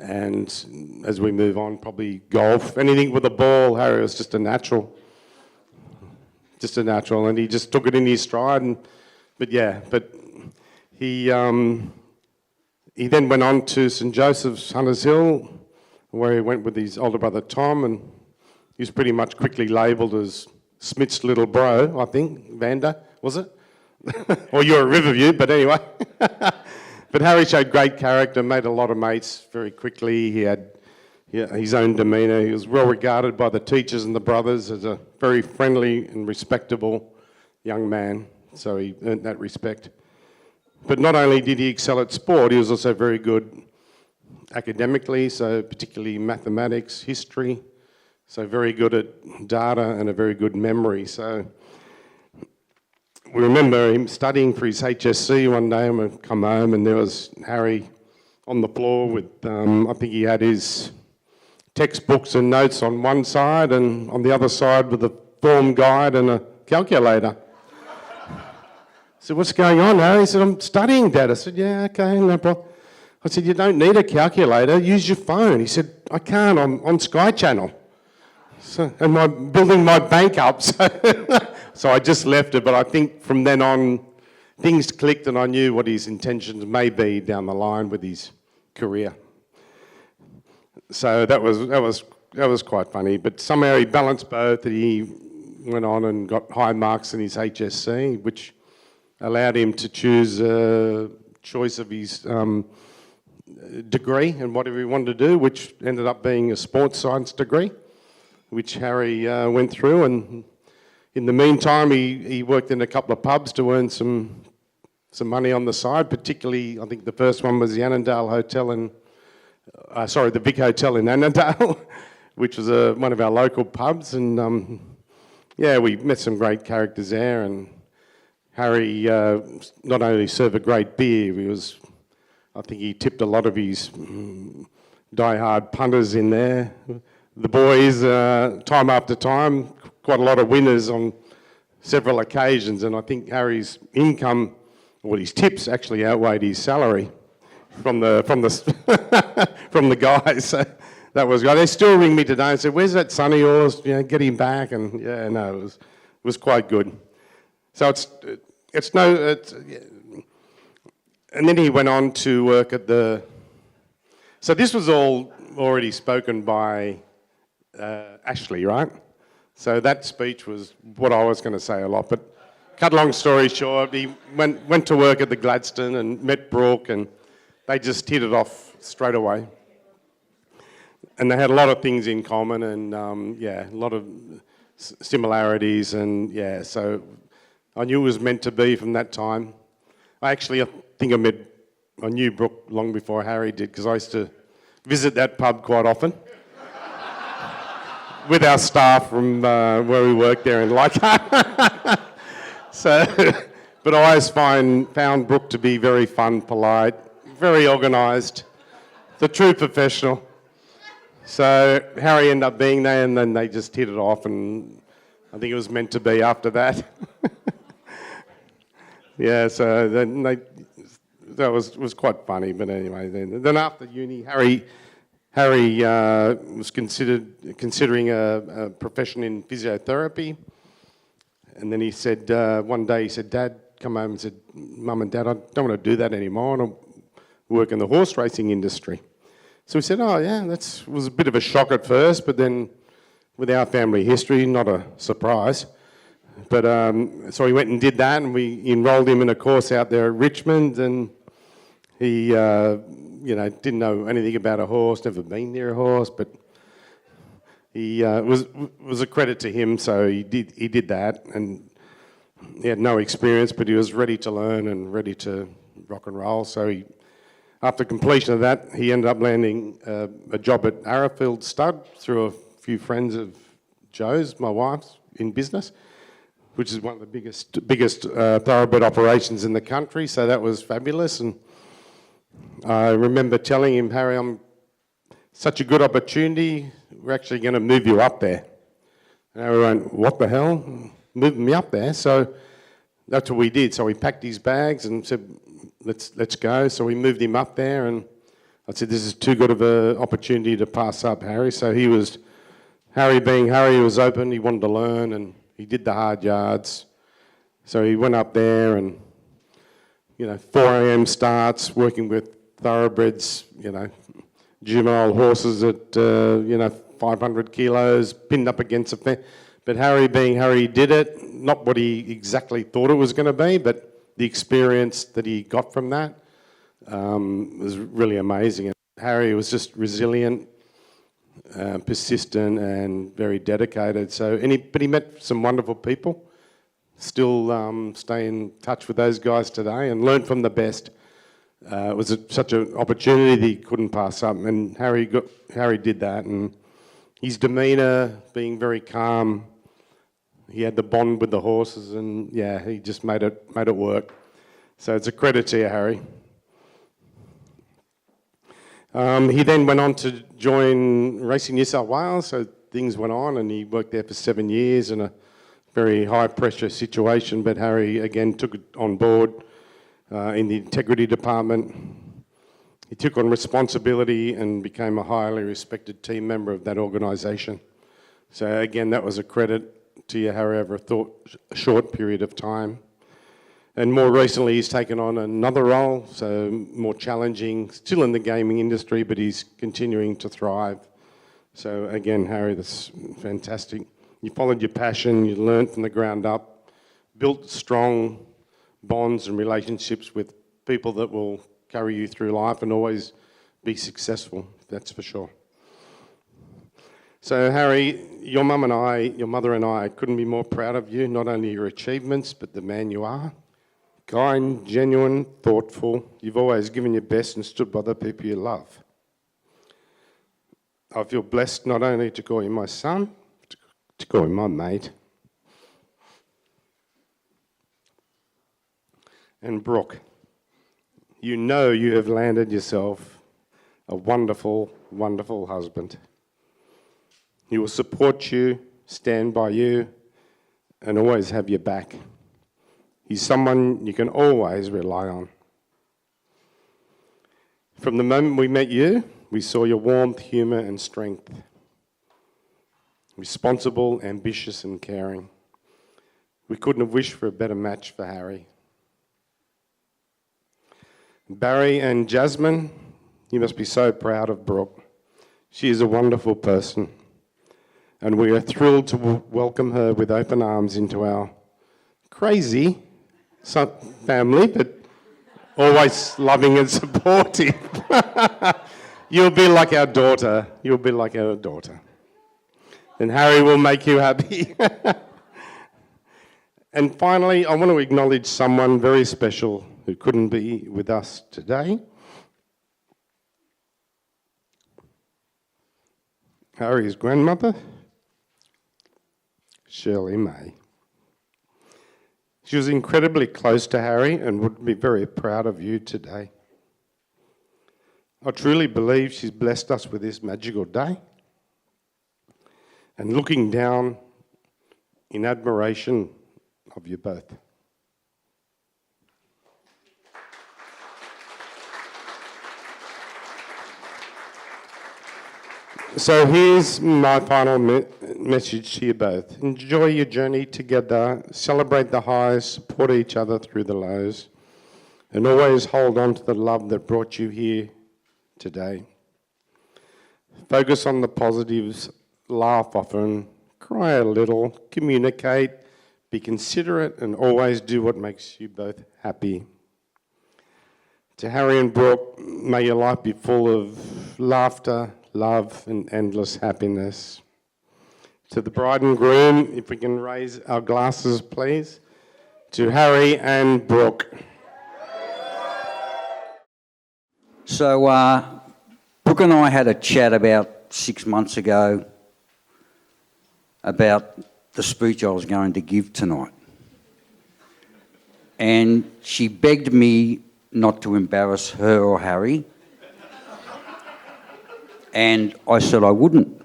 [SPEAKER 7] and as we move on, probably golf. Anything with a ball, Harry was just a natural. And he just took it in his stride. But he then went on to St Joseph's, Hunters Hill, where he went with his older brother Tom, and he was pretty much quickly labelled as Smith's little bro, I think. Vander, was it? Or you're a Riverview, but anyway. But Harry showed great character, made a lot of mates very quickly. He had his own demeanour. He was well regarded by the teachers and the brothers as a very friendly and respectable young man, so he earned that respect. But not only did he excel at sport, he was also very good academically, so particularly mathematics, history, so very good at data and a very good memory. So we remember him studying for his HSC one day, and we'd come home and there was Harry on the floor with, I think he had his textbooks and notes on one side, and on the other side with a form guide and a calculator. I said, what's going on, Harry? He said, I'm studying, Dad. I said, yeah, okay, no problem. I said, you don't need a calculator, use your phone. He said, I can't, I'm on Sky Channel. So, and I'm building my bank up, so I just left it. But I think from then on, things clicked and I knew what his intentions may be down the line with his career. So that was quite funny. But somehow he balanced both, and he went on and got high marks in his HSC, which allowed him to choose a choice of his degree and whatever he wanted to do, which ended up being a sports science degree, which Harry went through. And in the meantime, he worked in a couple of pubs to earn some money on the side, particularly, I think the first one was the Annandale Hotel the Vic Hotel in Annandale, which was one of our local pubs. And we met some great characters there. And Harry not only served a great beer, I think he tipped a lot of his die-hard punters in there. The boys, time after time, quite a lot of winners on several occasions, and I think Harry's income, or his tips, actually outweighed his salary from the from the guys. So that was good. They still ring me today and say, "Where's that son of yours? Get him back." And it was quite good. So and then he went on to work at so this was all already spoken by Ashley, right? So that speech was what I was going to say a lot. But cut long story short, he went to work at the Gladstone and met Brooke, and they just hit it off straight away. And they had a lot of things in common, and yeah, a lot of similarities, and yeah, so I knew it was meant to be from that time. I think I knew Brooke long before Harry did, because I used to visit that pub quite often with our staff from where we worked there in Leichhardt. So, but I always found Brooke to be very fun, polite, very organised, the true professional. So Harry ended up being there, and then they just hit it off, and I think it was meant to be after that. Yeah, so then that was quite funny. But anyway, then after uni, Harry was considering a profession in physiotherapy, and then he said one day, he said, "Dad," come home and said, "Mum and Dad, I don't want to do that anymore. I want to work in the horse racing industry." So we said, "Oh yeah," that was a bit of a shock at first, but then with our family history, not a surprise. But so he went and did that, and we enrolled him in a course out there at Richmond, and he, didn't know anything about a horse, never been near a horse, but he was a credit to him. So he did that, and he had no experience, but he was ready to learn and ready to rock and roll. So after completion of that, he ended up landing a job at Arrowfield Stud through a few friends of Joe's, my wife's, in business, which is one of the biggest thoroughbred operations in the country. So that was fabulous. And I remember telling him, "Harry, I'm such a good opportunity. We're actually going to move you up there." And Harry went, "What the hell? Moving me up there?" So that's what we did. So we packed his bags and said, let's go. So we moved him up there, and I said, "This is too good of an opportunity to pass up, Harry." So Harry being Harry, was open, he wanted to learn, and he did the hard yards. So he went up there, and 4 a.m. starts, working with thoroughbreds, juvenile horses at 500 kilos, pinned up against a fence. But Harry being Harry, did it, not what he exactly thought it was going to be, but the experience that he got from that was really amazing. And Harry was just resilient, persistent, and very dedicated. But he met some wonderful people. Still stay in touch with those guys today and learn from the best. It was such an opportunity that he couldn't pass up, and Harry did that. And his demeanour, being very calm, he had the bond with the horses, and yeah, he just made it work. So it's a credit to you, Harry. He then went on to join Racing New South Wales, so things went on, and he worked there for 7 years in a very high pressure situation. But Harry again took it on board in the integrity department. He took on responsibility and became a highly respected team member of that organisation. So again, that was a credit to you, Harry, over a short period of time. And more recently, he's taken on another role, so more challenging, still in the gaming industry, but he's continuing to thrive. So again, Harry, that's fantastic. You followed your passion, you learned from the ground up, built strong bonds and relationships with people that will carry you through life and always be successful, that's for sure. So Harry, your mother and I couldn't be more proud of you, not only your achievements, but the man you are. Kind, genuine, thoughtful. You've always given your best and stood by the people you love. I feel blessed not only to call you my son, but to call you my mate. And Brooke, you have landed yourself a wonderful, wonderful husband. He will support you, stand by you, and always have your back. He's someone you can always rely on. From the moment we met you, we saw your warmth, humour and strength. Responsible, ambitious and caring. We couldn't have wished for a better match for Harry. Barry and Jasmine, you must be so proud of Brooke. She is a wonderful person, and we are thrilled to welcome her with open arms into our crazy family, but always loving and supportive. You'll be like our daughter. You'll be like our daughter. And Harry will make you happy. And finally, I want to acknowledge someone very special who couldn't be with us today. Harry's grandmother, Shirley May. She was incredibly close to Harry and would be very proud of you today. I truly believe she's blessed us with this magical day. And looking down in admiration of you both. So here's my final message to you both. Enjoy your journey together, celebrate the highs, support each other through the lows, and always hold on to the love that brought you here today. Focus on the positives, laugh often, cry a little, communicate, be considerate, and always do what makes you both happy. To Harry and Brooke, may your life be full of laughter, love, and endless happiness. To the bride and groom, if we can raise our glasses, please. To Harry and Brooke.
[SPEAKER 8] So, Brooke and I had a chat about 6 months ago about the speech I was going to give tonight. And she begged me not to embarrass her or Harry. And I said I wouldn't.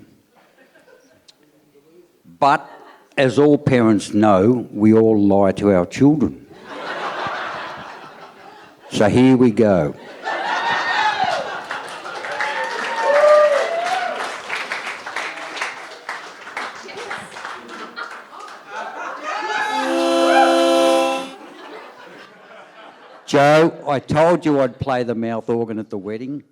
[SPEAKER 8] But as all parents know, we all lie to our children. So here we go. Joe, I told you I'd play the mouth organ at the wedding.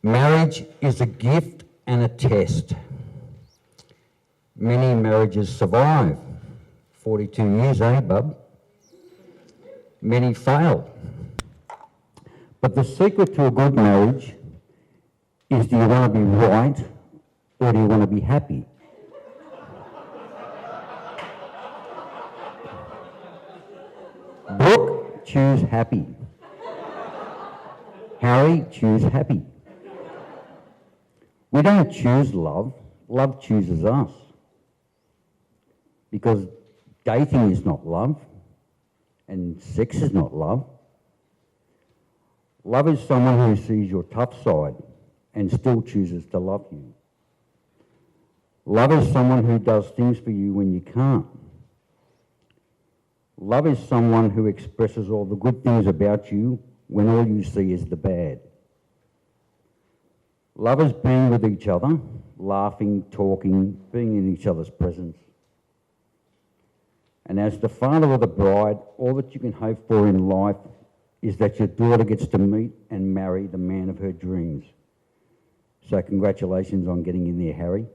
[SPEAKER 9] Marriage is a gift and a test. Many marriages survive. 42 years, eh, bub? Many fail. But the secret to a good marriage is, do you want to be right or do you want to be happy? Brooke, choose happy. Harry, choose happy. We don't choose love, love chooses us. Because dating is not love, and sex is not love. Love is someone who sees your tough side and still chooses to love you. Love is someone who does things for you when you can't. Love is someone who expresses all the good things about you when all you see is the bad. Love is being with each other, laughing, talking, being in each other's presence. And as the father of the bride, all that you can hope for in life is that your daughter gets to meet and marry the man of her dreams. So congratulations on getting in there, Harry.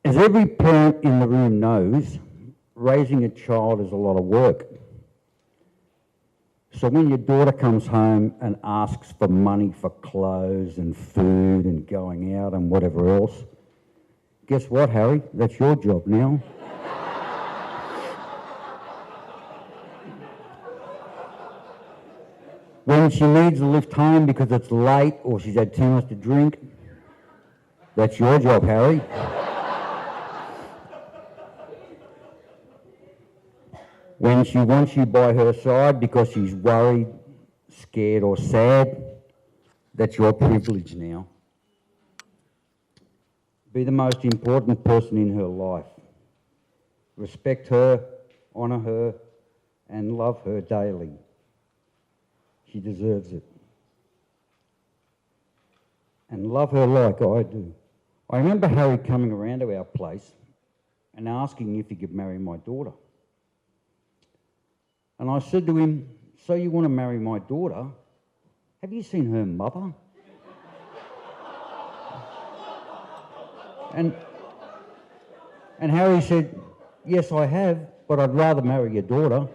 [SPEAKER 9] As every parent in the room knows, raising a child is a lot of work. So when your daughter comes home and asks for money for clothes and food and going out and whatever else, guess what, Harry? That's your job now. When she needs a lift home because it's late or she's had too much to drink, that's your job, Harry. When she wants you by her side because she's worried, scared or sad, that's your privilege now. Be the most important person in her life. Respect her, honour her, and love her daily. She deserves it. And love her like I do. I remember Harry coming around to our place and asking if he could marry my daughter. And I said to him, "So you want to marry my daughter? Have you seen her mother?" And Harry said, "Yes, I have, but I'd rather marry your daughter."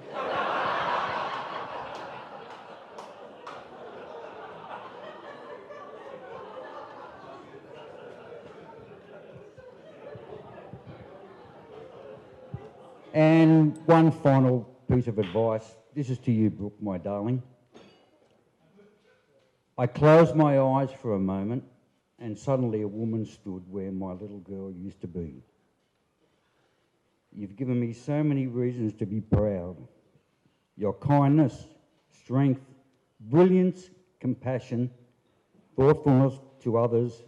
[SPEAKER 9] And one final piece of advice. This is to you, Brooke, my darling. I closed my eyes for a moment and suddenly a woman stood where my little girl used to be. You've given me so many reasons to be proud. Your kindness, strength, brilliance, compassion, thoughtfulness to others,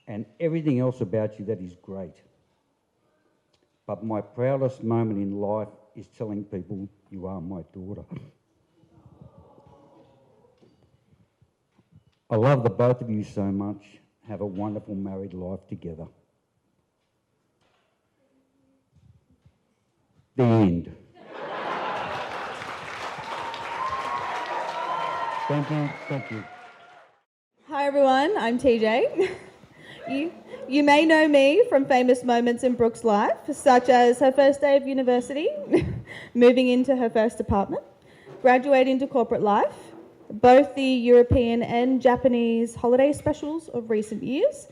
[SPEAKER 9] and everything else about you that is great. But my proudest moment in life is telling people you are my daughter. I love the both of you so much. Have a wonderful married life together. The end. Thank you, thank you.
[SPEAKER 10] Hi everyone, I'm TJ. You may know me from famous moments in Brooke's life, such as her first day of university, moving into her first apartment, graduating to corporate life, both the European and Japanese holiday specials of recent years,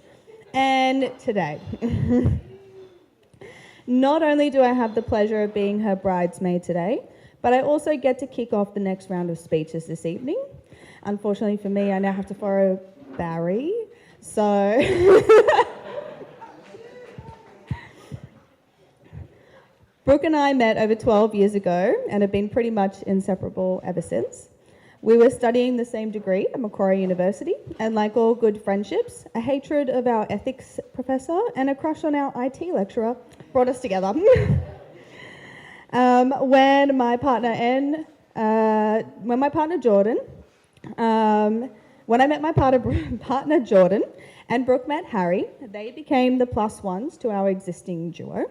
[SPEAKER 10] and today. Not only do I have the pleasure of being her bridesmaid today, but I also get to kick off the next round of speeches this evening. Unfortunately for me, I now have to follow Barry, so... Brooke and I met over 12 years ago and have been pretty much inseparable ever since. We were studying the same degree at Macquarie University, and like all good friendships, a hatred of our ethics professor and a crush on our IT lecturer brought us together. When my partner Jordan and Brooke met Harry, they became the plus ones to our existing duo.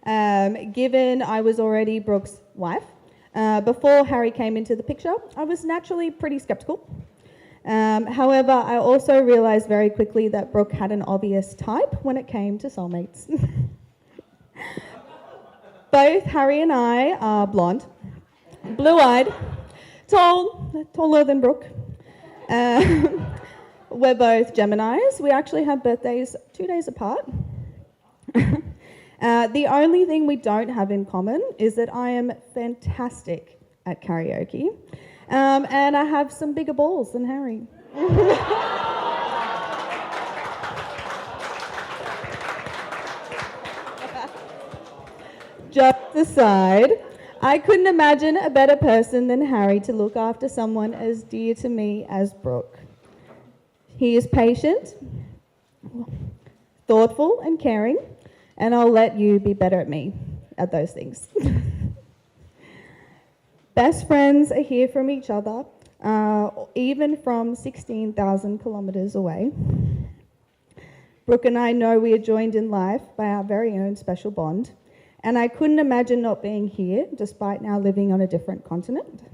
[SPEAKER 10] Given I was already Brooke's wife, before Harry came into the picture, I was naturally pretty skeptical. However, I also realised very quickly that Brooke had an obvious type when it came to soulmates. Both Harry and I are blonde, blue-eyed, taller than Brooke. We're both Geminis. We actually have birthdays 2 days apart. The only thing we don't have in common is that I am fantastic at karaoke, and I have some bigger balls than Harry. Jokes aside, I couldn't imagine a better person than Harry to look after someone as dear to me as Brooke. He is patient, thoughtful and caring, and I'll let you be better at me at those things. Best friends are here from each other, even from 16,000 kilometres away. Brooke and I know we are joined in life by our very own special bond, and I couldn't imagine not being here despite now living on a different continent.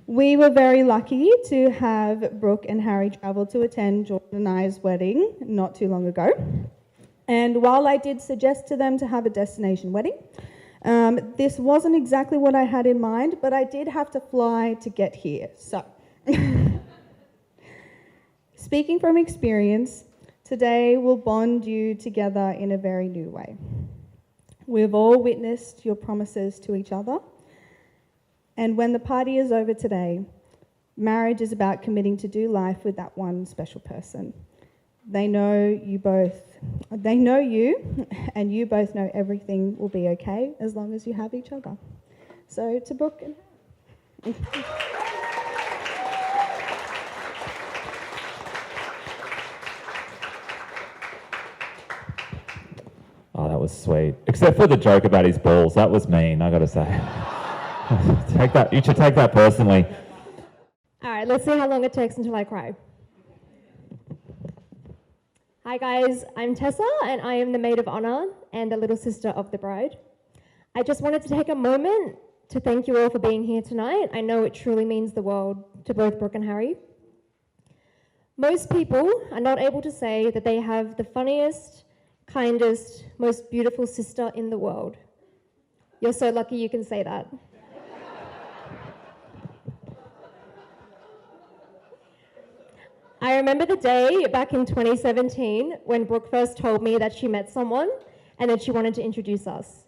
[SPEAKER 10] We were very lucky to have Brooke and Harry travel to attend Jordan and I's wedding not too long ago. And while I did suggest to them to have a destination wedding, this wasn't exactly what I had in mind, but I did have to fly to get here. So, speaking from experience, today will bond you together in a very new way. We've all witnessed your promises to each other. And when the party is over today, marriage is about committing to do life with that one special person. They know you, and you both know everything will be okay as long as you have each other. So to Brooke and
[SPEAKER 11] Oh, that was sweet. Except for the joke about his balls. That was mean, I gotta say. You should take that personally.
[SPEAKER 12] All right, let's see how long it takes until I cry. Hi guys, I'm Tessa and I am the maid of honor and the little sister of the bride. I just wanted to take a moment to thank you all for being here tonight. I know it truly means the world to both Brooke and Harry. Most people are not able to say that they have the funniest, kindest, most beautiful sister in the world. You're so lucky you can say that. I remember the day back in 2017 when Brooke first told me that she met someone and that she wanted to introduce us.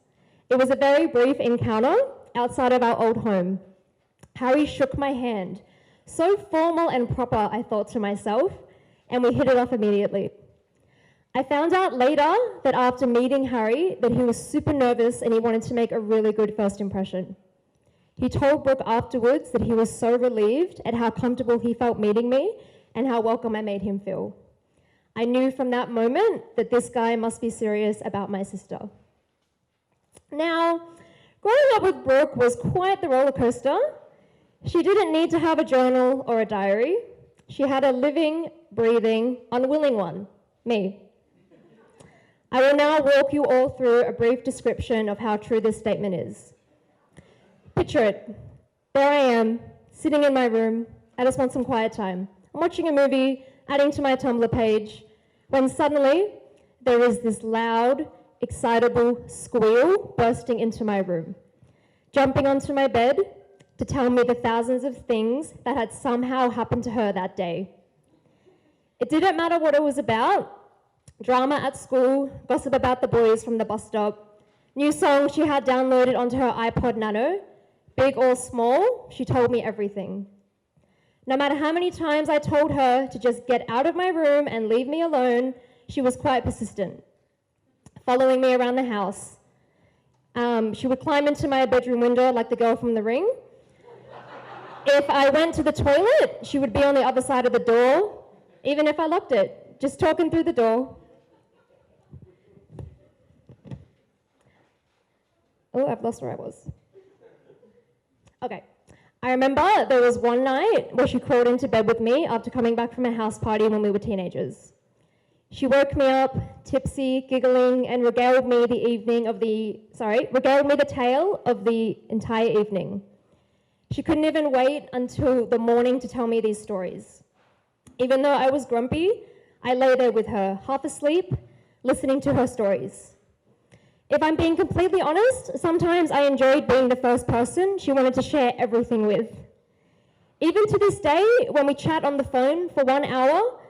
[SPEAKER 12] It was a very brief encounter outside of our old home. Harry shook my hand. So formal and proper, I thought to myself, and we hit it off immediately. I found out later that after meeting Harry that he was super nervous and he wanted to make a really good first impression. He told Brooke afterwards that he was so relieved at how comfortable he felt meeting me and how welcome I made him feel. I knew from that moment that this guy must be serious about my sister. Now, growing up with Brooke was quite the roller coaster. She didn't need to have a journal or a diary. She had a living, breathing, unwilling one, me. I will now walk you all through a brief description of how true this statement is. Picture it. There I am, sitting in my room. I just want some quiet time. I'm watching a movie, adding to my Tumblr page, when suddenly there is this loud, excitable squeal bursting into my room, jumping onto my bed to tell me the thousands of things that had somehow happened to her that day. It didn't matter what it was about. Drama at school, gossip about the boys from the bus stop, new songs she had downloaded onto her iPod Nano, big or small, she told me everything. No matter how many times I told her to just get out of my room and leave me alone, she was quite persistent, following me around the house. She would climb into my bedroom window like the girl from The Ring. If I went to the toilet, she would be on the other side of the door, even if I locked it, just talking through the door. Oh, I've lost where I was. Okay. I remember there was one night where she crawled into bed with me after coming back from a house party when we were teenagers. She woke me up, tipsy, giggling, and regaled me the tale of the entire evening. She couldn't even wait until the morning to tell me these stories. Even though I was grumpy, I lay there with her, half asleep, listening to her stories. If I'm being completely honest, sometimes I enjoyed being the first person she wanted to share everything with. Even to this day, when we chat on the phone for 1 hour,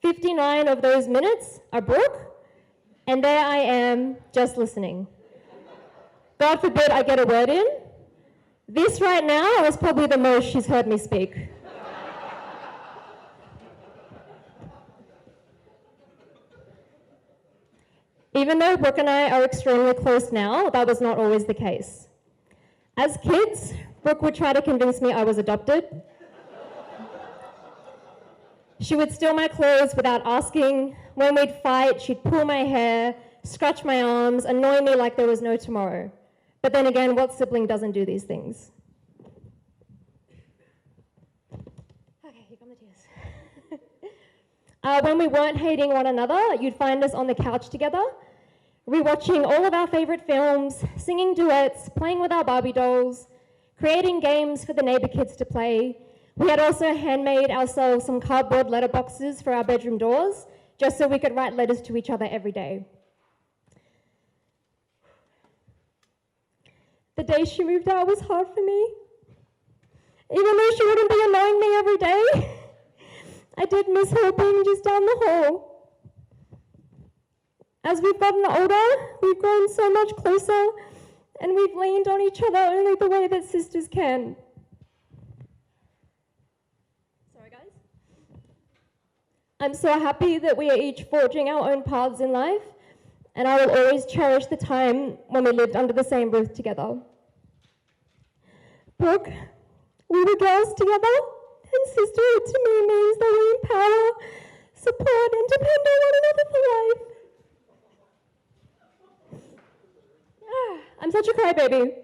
[SPEAKER 12] 59 of those minutes are Brooke, and there I am, just listening. God forbid I get a word in. This right now is probably the most she's heard me speak. Even though Brooke and I are extremely close now, that was not always the case. As kids, Brooke would try to convince me I was adopted. She would steal my clothes without asking. When we'd fight, she'd pull my hair, scratch my arms, annoy me like there was no tomorrow. But then again, what sibling doesn't do these things? Okay, here come the tears. When we weren't hating one another, you'd find us on the couch together, rewatching all of our favorite films, singing duets, playing with our Barbie dolls, creating games for the neighbor kids to play. We had also handmade ourselves some cardboard letterboxes for our bedroom doors, just so we could write letters to each other every day. The day she moved out was hard for me. Even though she wouldn't be annoying me every day, I did miss her being just down the hall. As we've gotten older, we've grown so much closer, and we've leaned on each other only the way that sisters can. Sorry, guys. I'm so happy that we are each forging our own paths in life, and I will always cherish the time when we lived under the same roof together. Brooke, we were girls together, and sisterhood to me means that we empower, support, and depend on one another for life. I'm such a crybaby.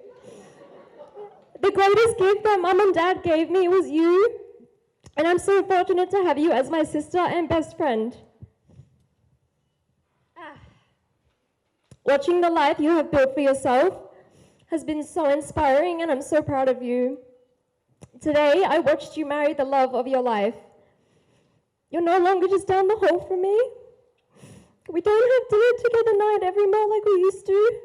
[SPEAKER 12] The greatest gift that Mum and Dad gave me was you, and I'm so fortunate to have you as my sister and best friend. Watching the life you have built for yourself has been so inspiring, and I'm so proud of you. Today, I watched you marry the love of your life. You're no longer just down the hall from me. We don't have dinner together night every night like we used to.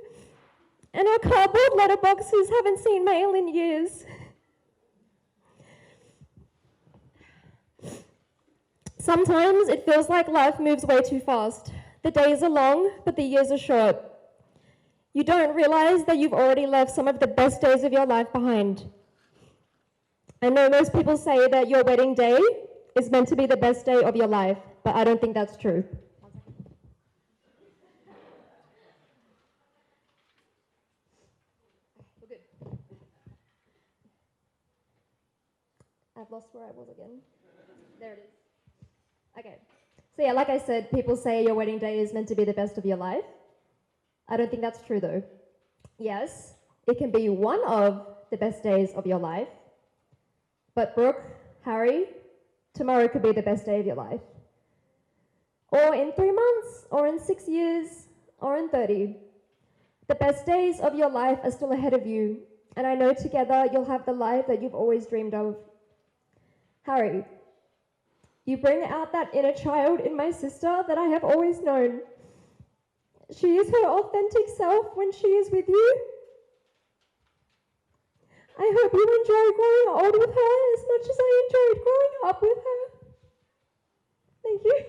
[SPEAKER 12] And our cardboard letterboxes haven't seen mail in years. Sometimes it feels like life moves way too fast. The days are long, but the years are short. You don't realize that you've already left some of the best days of your life behind. I know most people say that your wedding day is meant to be the best day of your life, but I don't think that's true. I've lost where I was again. There it is. Okay. So yeah, like I said, people say your wedding day is meant to be the best of your life. I don't think that's true though. Yes, it can be one of the best days of your life. But Brooke, Harry, tomorrow could be the best day of your life. Or in 3 months, or in 6 years, or in 30. The best days of your life are still ahead of you, and I know together you'll have the life that you've always dreamed of. Harry, you bring out that inner child in my sister that I have always known. She is her authentic self when she is with you. I hope you enjoy growing old with her as much as I enjoyed growing up with her. Thank you.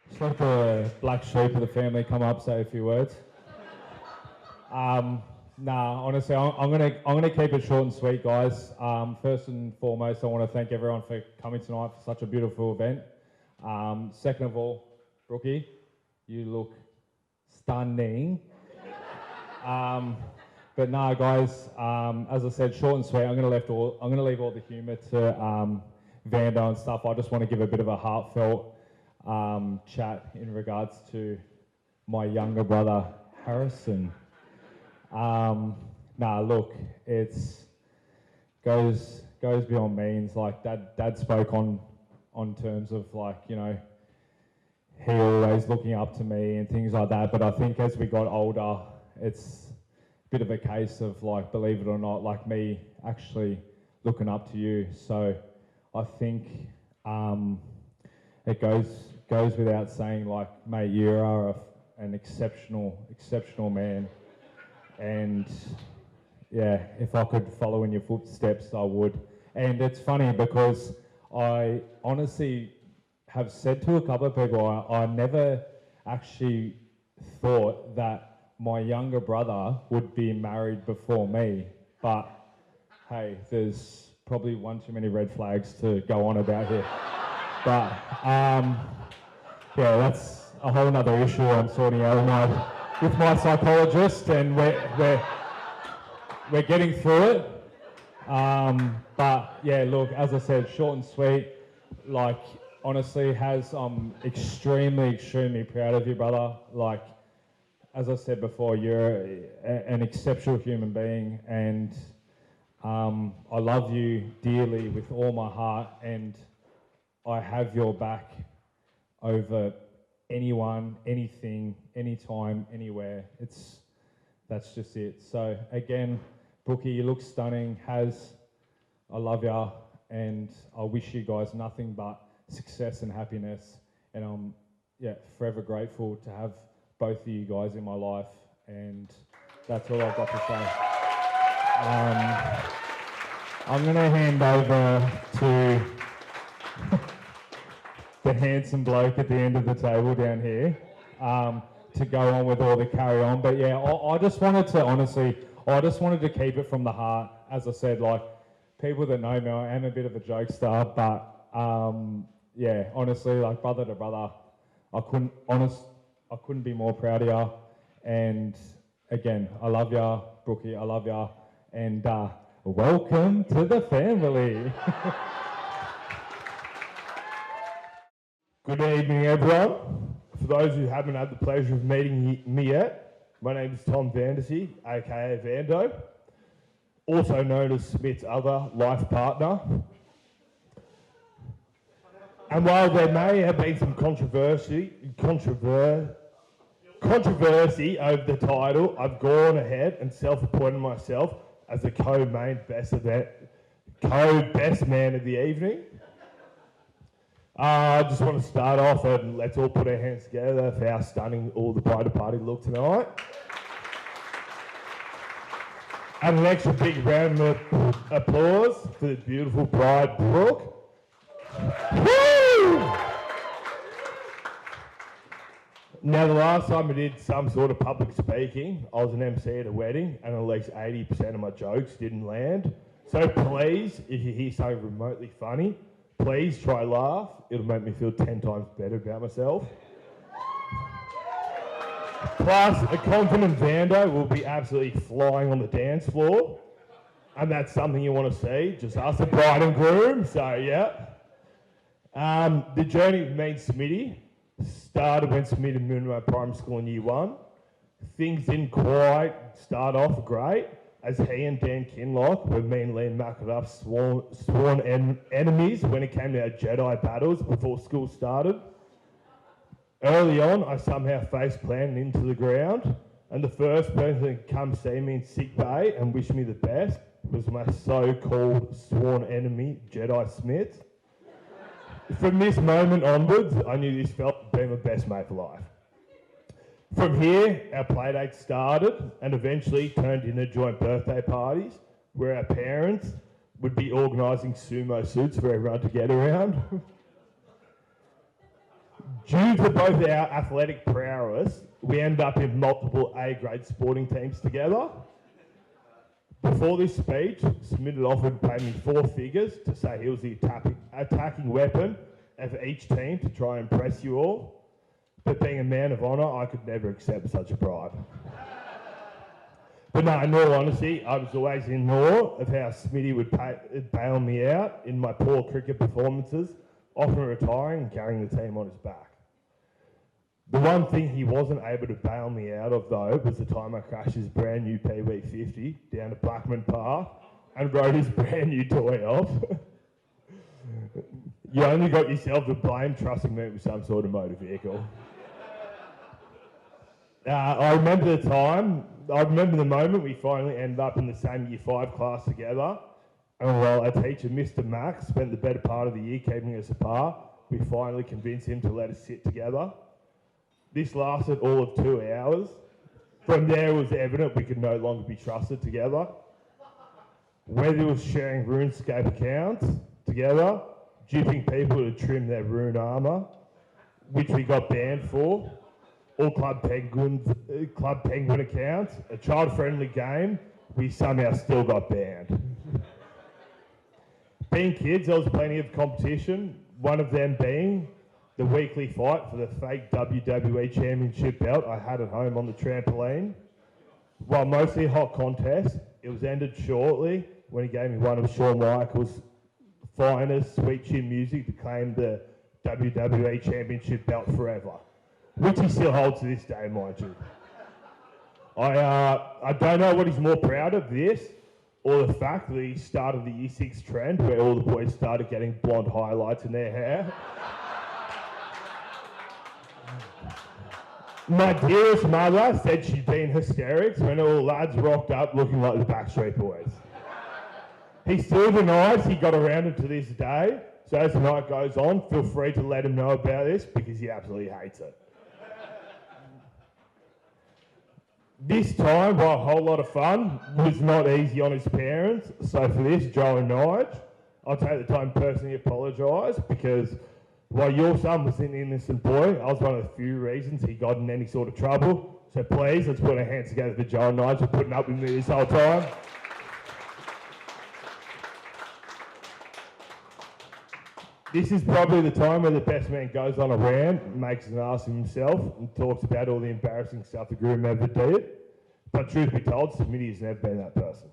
[SPEAKER 11] Just let the black sheep of the family come up, say a few words. Nah, honestly, I'm gonna keep it short and sweet, guys. First and foremost, I want to thank everyone for coming tonight for such a beautiful event. Second of all, Brookie, you look stunning. But nah, guys, as I said, short and sweet. I'm gonna leave all the humour to Vando and stuff. I just want to give a bit of a heartfelt chat in regards to my younger brother Harrison. Nah, look, it's goes beyond means. Like Dad spoke on terms of, like, you know, he always looking up to me and things like that. But I think as we got older, it's a bit of a case of, like, believe it or not, like me actually looking up to you. So I think it goes without saying, like, mate, you are an exceptional man. And yeah, if I could follow in your footsteps, I would. And it's funny because I honestly have said to a couple of people, I never actually thought that my younger brother would be married before me. But hey, there's probably one too many red flags to go on about here. But yeah, that's a whole other issue I'm sorting out with my psychologist, and we're getting through it. But yeah, look, as I said, short and sweet. Like, honestly, I'm extremely proud of you, brother. Like, as I said before, you're an exceptional human being, and I love you dearly with all my heart, and I have your back over anyone, anything, anytime, anywhere. That's just it. So again, Brookie, you look stunning. I love ya, and I wish you guys nothing but success and happiness. And I'm forever grateful to have both of you guys in my life. And that's all I've got to say. I'm going to hand over to the handsome bloke at the end of the table down here to go on with all the carry on. But yeah, I just wanted to keep it from the heart. As I said, like, people that know me, I am a bit of a jokester, but yeah, honestly, like, brother to brother, I couldn't be more proud of you. And again, I love ya, Brookie, I love ya, and welcome to the family.
[SPEAKER 13] Good evening, everyone. For those who haven't had the pleasure of meeting me yet, my name is Tom Vandersey, aka Vando, also known as Smith's other life partner. And while there may have been some controversy over the title, I've gone ahead and self-appointed myself as the co-best man of the evening. I just want to start off and let's all put our hands together for how stunning all the bridal party look tonight. And an extra big round of applause for the beautiful bride, Brooke. Woo! Now, the last time I did some sort of public speaking, I was an MC at a wedding, and at least 80% of my jokes didn't land. So please, if you hear something remotely funny, please try laugh. It'll make me feel 10 times better about myself. Plus, a confident Vando will be absolutely flying on the dance floor. And that's something you want to see, just us, the bride and groom, so yeah. The journey with me and Smitty started when Smitty moved to my primary school in year 1. Things didn't quite start off great, as he and Dan Kinlock were me and Liam McIntosh sworn enemies when it came to our Jedi battles before school started. Early on, I somehow face-planted into the ground, and the first person to come see me in sick bay and wish me the best was my so-called sworn enemy, Jedi Smith. From this moment onwards, I knew this felt being my best mate for life. From here, our playdates started and eventually turned into joint birthday parties where our parents would be organising sumo suits for everyone to get around. Due to both our athletic prowess, we ended up in multiple A-grade sporting teams together. Before this speech, Smith had offered to pay me 4 figures to say he was the attacking weapon of each team to try and impress you all. But being a man of honour, I could never accept such a bribe. But no, in all honesty, I was always in awe of how Smitty would bail me out in my poor cricket performances, often retiring and carrying the team on his back. The one thing he wasn't able to bail me out of, though, was the time I crashed his brand new PB50 down to Blackman Park and rode his brand new toy off. You only got yourself to blame trusting me with some sort of motor vehicle. I remember the moment we finally ended up in the same Year 5 class together, and while our teacher, Mr. Max, spent the better part of the year keeping us apart, we finally convinced him to let us sit together. This lasted all of 2 hours. From there, it was evident we could no longer be trusted together. Whether it was sharing RuneScape accounts together, duping people to trim their rune armour, which we got banned for, or Club Penguin accounts, a child-friendly game, we somehow still got banned. Being kids, there was plenty of competition, one of them being the weekly fight for the fake WWE Championship belt I had at home on the trampoline. While mostly a hot contest, it was ended shortly when he gave me one of Shawn Michaels' finest sweet chin music to claim the WWE Championship belt forever, which he still holds to this day, mind you. I don't know what he's more proud of, this or the fact that he started the Year 6 trend where all the boys started getting blonde highlights in their hair. My dearest mother said she'd be in hysterics when all the lads rocked up looking like the Backstreet Boys. He still denies he got around it to this day, so as the night goes on, feel free to let him know about this because he absolutely hates it. This time, while a whole lot of fun, was not easy on his parents, so for this, Joe and Nige, I'll take the time to personally apologise because while your son was an innocent boy, I was one of the few reasons he got in any sort of trouble. So please, let's put our hands together for Joe and Nige for putting up with me this whole time. This is probably the time where the best man goes on a rant, makes an ass of himself, and talks about all the embarrassing stuff the groom ever did. But truth be told, Smitty has never been that person.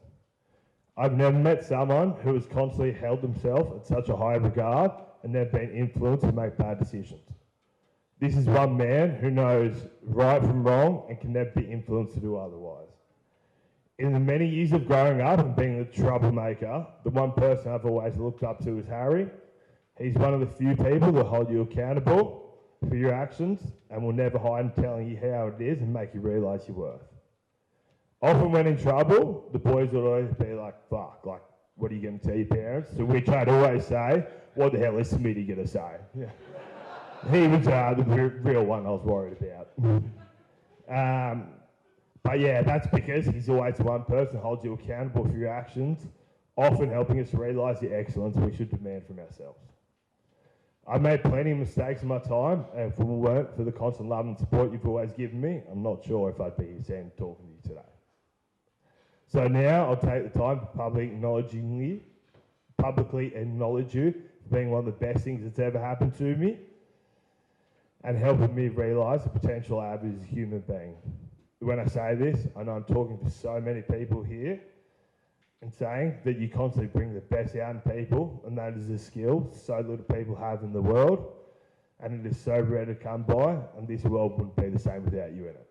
[SPEAKER 13] I've never met someone who has constantly held himself at such a high regard and never been influenced to make bad decisions. This is one man who knows right from wrong and can never be influenced to do otherwise. In the many years of growing up and being the troublemaker, the one person I've always looked up to is Harry. He's one of the few people that hold you accountable for your actions and will never hide in telling you how it is and make you realise your worth. Often when in trouble, the boys will always be like, fuck, like, what are you going to tell your parents? So we try to always say, what the hell is Smitty going to say? Yeah. He was the real one I was worried about. But yeah, that's because he's always the one person who holds you accountable for your actions, often helping us realise the excellence we should demand from ourselves. I've made plenty of mistakes in my time, and if it weren't for the constant love and support you've always given me, I'm not sure if I'd be here standing talking to you today. So now I'll take the time to publicly acknowledge you for being one of the best things that's ever happened to me and helping me realise the potential I have as a human being. When I say this, I know I'm talking to so many people here and saying that you constantly bring the best out in people, and that is a skill so little people have in the world, and it is so rare to come by, and this world wouldn't be the same without you in it.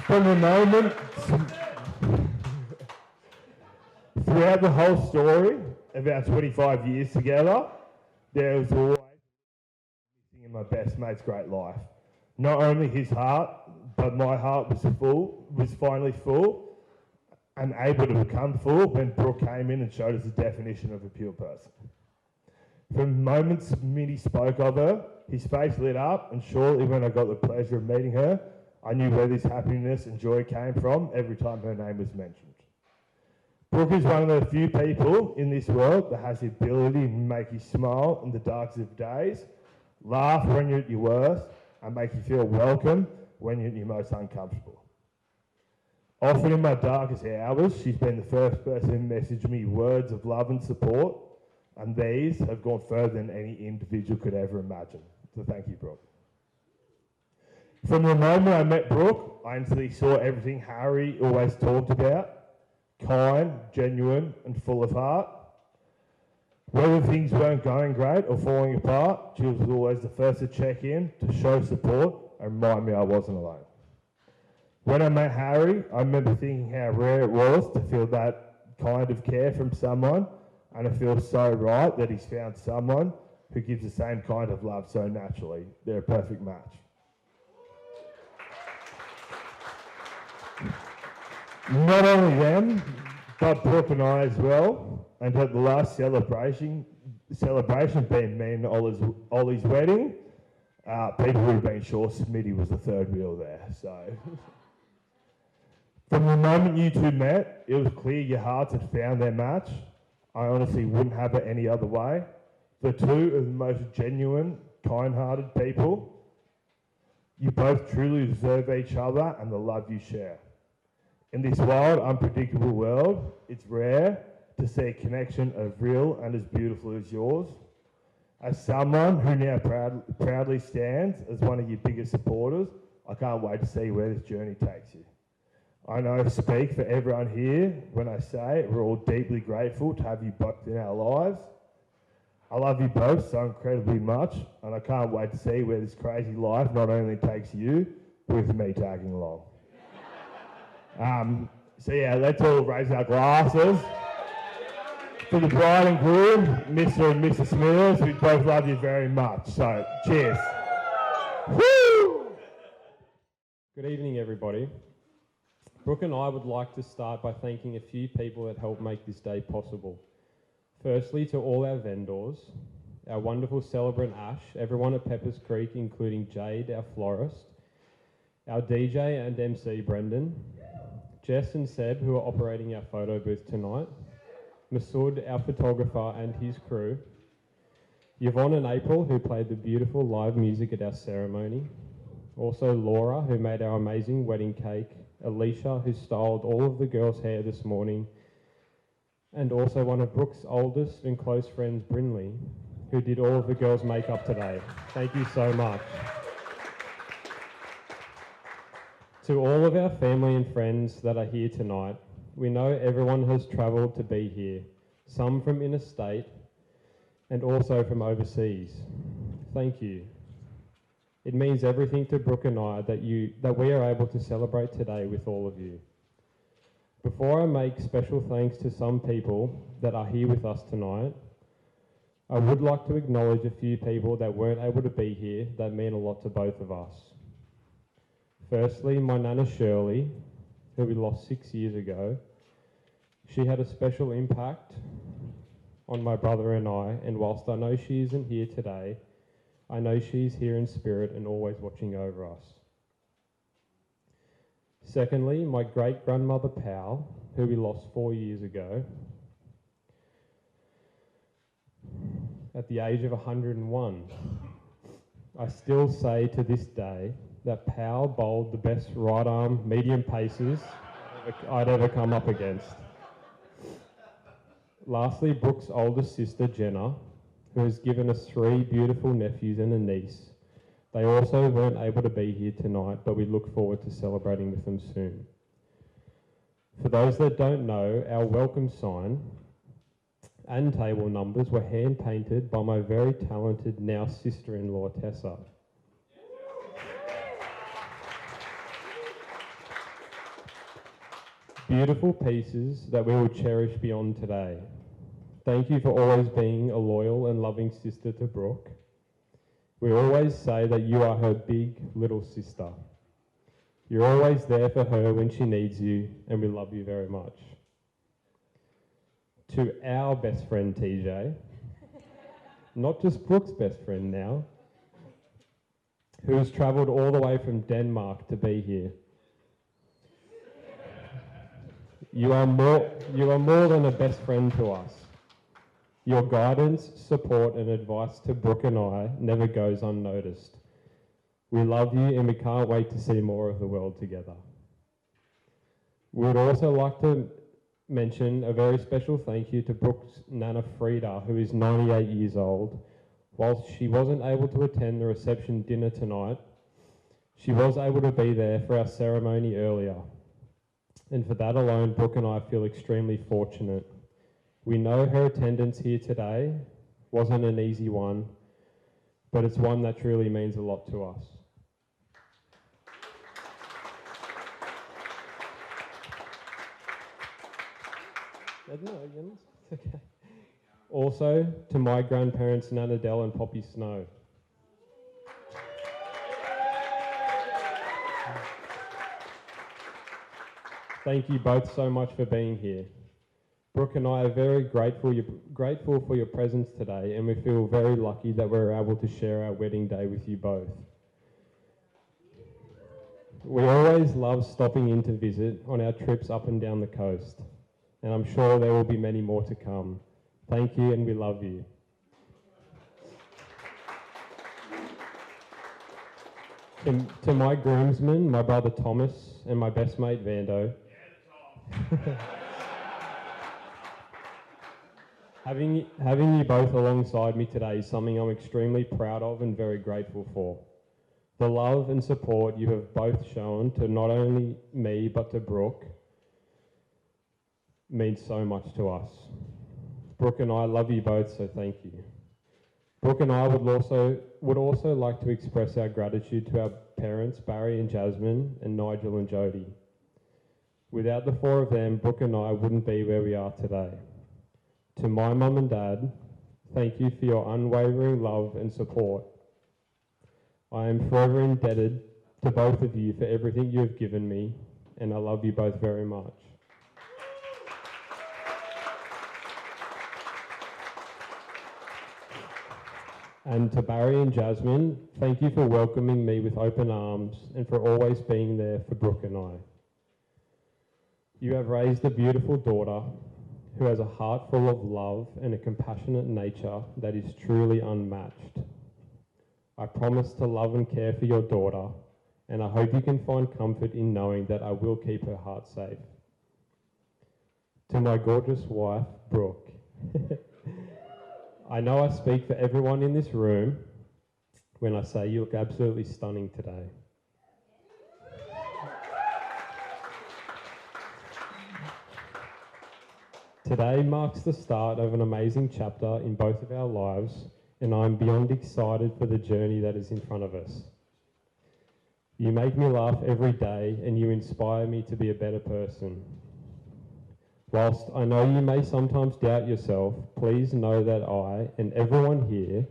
[SPEAKER 13] From the moment, throughout the whole story of our 25 years together, there was always missing in my best mate's great life. Not only his heart, but my heart was finally full and able to become full when Brooke came in and showed us the definition of a pure person. From moments Smitty spoke of her, his face lit up, and shortly when I got the pleasure of meeting her, I knew where this happiness and joy came from every time her name was mentioned. Brooke is one of the few people in this world that has the ability to make you smile in the darkest of days, laugh when you're at your worst, and make you feel welcome when you're at your most uncomfortable. Often in my darkest hours, she's been the first person to message me words of love and support, and these have gone further than any individual could ever imagine. So thank you, Brooke. From the moment I met Brooke, I instantly saw everything Harry always talked about: kind, genuine, and full of heart. Whether things weren't going great or falling apart, she was always the first to check in, to show support, and remind me I wasn't alone. When I met Harry, I remember thinking how rare it was to feel that kind of care from someone, and it feels so right that he's found someone who gives the same kind of love so naturally. They're a perfect match. Not only them, but Brooke and I as well. And at the last celebration being me and Ollie's wedding, people would have been sure Smitty was the third wheel there. So, from the moment you two met, it was clear your hearts had found their match. I honestly wouldn't have it any other way. The two of the most genuine, kind-hearted people. You both truly deserve each other and the love you share. In this wild, unpredictable world, it's rare to see a connection as real and as beautiful as yours. As someone who now proudly stands as one of your biggest supporters, I can't wait to see where this journey takes you. I know I speak for everyone here when I say we're all deeply grateful to have you both in our lives. I love you both so incredibly much, and I can't wait to see where this crazy life not only takes you, but with me tagging along. So yeah, let's all raise our glasses for the bride and groom, Mr. and Mrs. Smithers. We both love you very much. So, cheers. Woo!
[SPEAKER 2] Good evening, everybody. Brooke and I would like to start by thanking a few people that helped make this day possible. Firstly, to all our vendors, our wonderful celebrant Ash, everyone at Peppers Creek, including Jade, our florist, our DJ and MC Brendan, Jess and Seb, who are operating our photo booth tonight, Masood, our photographer, and his crew, Yvonne and April, who played the beautiful live music at our ceremony, also Laura, who made our amazing wedding cake, Alicia, who styled all of the girls' hair this morning, and also one of Brooke's oldest and close friends, Brinley, who did all of the girls' makeup today. Thank you so much. To all of our family and friends that are here tonight, we know everyone has travelled to be here, some from interstate and also from overseas. Thank you. It means everything to Brooke and I that we are able to celebrate today with all of you.
[SPEAKER 11] Before I make special thanks to some people that are here with us tonight, I would like to acknowledge a few people that weren't able to be here that mean a lot to both of us. Firstly, my Nana Shirley, who we lost 6 years ago. She had a special impact on my brother and I, and whilst I know she isn't here today, I know she's here in spirit and always watching over us. Secondly, my great-grandmother Pal, who we lost 4 years ago, at the age of 101. I still say to this day that Pal bowled the best right arm medium paces I'd ever come up against. Lastly, Brooke's older sister Jenna, who has given us 3 beautiful nephews and a niece. They also weren't able to be here tonight, but we look forward to celebrating with them soon. For those that don't know, our welcome sign and table numbers were hand painted by my very talented now sister-in-law Tessa. Beautiful pieces that we will cherish beyond today. Thank you for always being a loyal and loving sister to Brooke. We always say that you are her big little sister. You're always there for her when she needs you, and we love you very much. To our best friend TJ, not just Brooke's best friend now, who has travelled all the way from Denmark to be here. You are more than a best friend to us. Your guidance, support and advice to Brooke and I never goes unnoticed. We love you and we can't wait to see more of the world together. We would also like to mention a very special thank you to Brooke's Nana Frida, who is 98 years old. Whilst she wasn't able to attend the reception dinner tonight, she was able to be there for our ceremony earlier. And for that alone, Brooke and I feel extremely fortunate. We know her attendance here today wasn't an easy one, but it's one that truly means a lot to us. Okay. Also, to my grandparents, Nana Dell and Poppy Snow. Thank you both so much for being here. Brooke and I are very grateful for your presence today, and we feel very lucky that we're able to share our wedding day with you both. We always love stopping in to visit on our trips up and down the coast, and I'm sure there will be many more to come. Thank you, and we love you. To my groomsmen, my brother Thomas, and my best mate Vando. Having you both alongside me today is something I'm extremely proud of and very grateful for. The love and support you have both shown to not only me but to Brooke means so much to us. Brooke and I love you both, so thank you. Brooke and I would also like to express our gratitude to our parents, Barry and Jasmine, and Nigel and Jody. Without the 4 of them, Brooke and I wouldn't be where we are today. To my mum and dad, thank you for your unwavering love and support. I am forever indebted to both of you for everything you have given me, and I love you both very much. And to Barry and Jasmine, thank you for welcoming me with open arms and for always being there for Brooke and I. You have raised a beautiful daughter who has a heart full of love and a compassionate nature that is truly unmatched. I promise to love and care for your daughter, and I hope you can find comfort in knowing that I will keep her heart safe. To my gorgeous wife, Brooke, I know I speak for everyone in this room when I say you look absolutely stunning today. Today marks the start of an amazing chapter in both of our lives, and I'm beyond excited for the journey that is in front of us. You make me laugh every day, and you inspire me to be a better person.
[SPEAKER 2] Whilst I know you may sometimes doubt yourself, please know that I and everyone here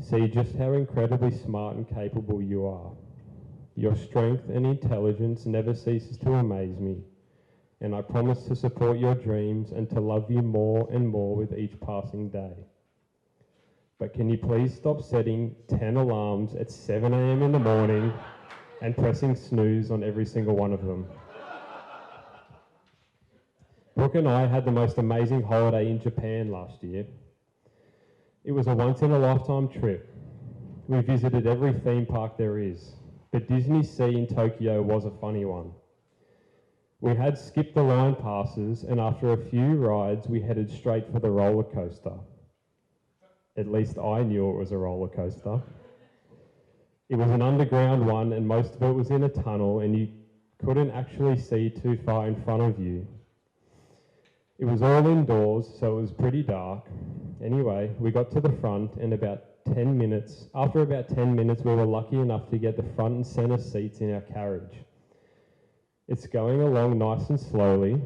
[SPEAKER 2] see just how incredibly smart and capable you are. Your strength and intelligence never ceases to amaze me, and I promise to support your dreams and to love you more and more with each passing day. But can you please stop setting 10 alarms at 7 a.m. in the morning and pressing snooze on every single one of them? Brooke and I had the most amazing holiday in Japan last year. It was a once-in-a-lifetime trip. We visited every theme park there is, but Disney Sea in Tokyo was a funny one. We had skipped the line passes, and after a few rides, we headed straight for the roller coaster. At least I knew it was a roller coaster. It was an underground one, and most of it was in a tunnel, and you couldn't actually see too far in front of you. It was all indoors, so it was pretty dark. Anyway, we got to the front, and after about 10 minutes, we were lucky enough to get the front and center seats in our carriage. It's going along nice and slowly.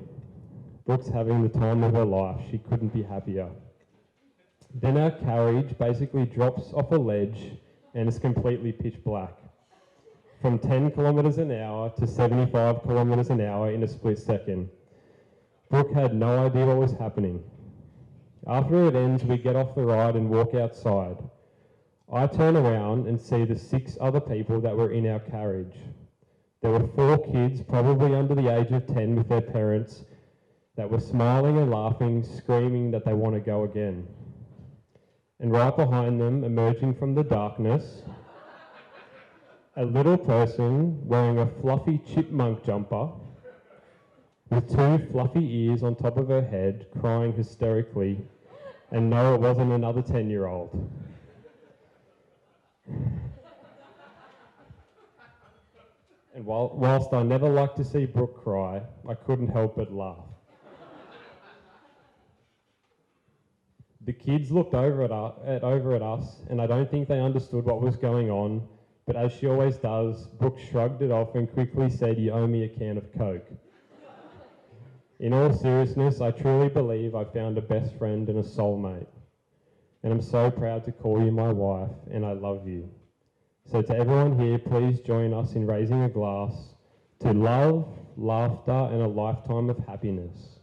[SPEAKER 2] Brooke's having the time of her life. She couldn't be happier. Then our carriage basically drops off a ledge and is completely pitch black. From 10 kilometers an hour to 75 kilometers an hour in a split second. Brooke had no idea what was happening. After it ends, we get off the ride and walk outside. I turn around and see the 6 other people that were in our carriage. There were 4 kids, probably under the age of 10, with their parents, that were smiling and laughing, screaming that they want to go again. And right behind them, emerging from the darkness, a little person wearing a fluffy chipmunk jumper with 2 fluffy ears on top of her head, crying hysterically, and no, it wasn't another 10-year-old. And whilst I never like to see Brooke cry, I couldn't help but laugh. The kids looked over at us, and I don't think they understood what was going on, but as she always does, Brooke shrugged it off and quickly said, "You owe me a can of Coke." In all seriousness, I truly believe I found a best friend and a soulmate, and I'm so proud to call you my wife, and I love you. So to everyone here, please join us in raising a glass to love, laughter, and a lifetime of happiness.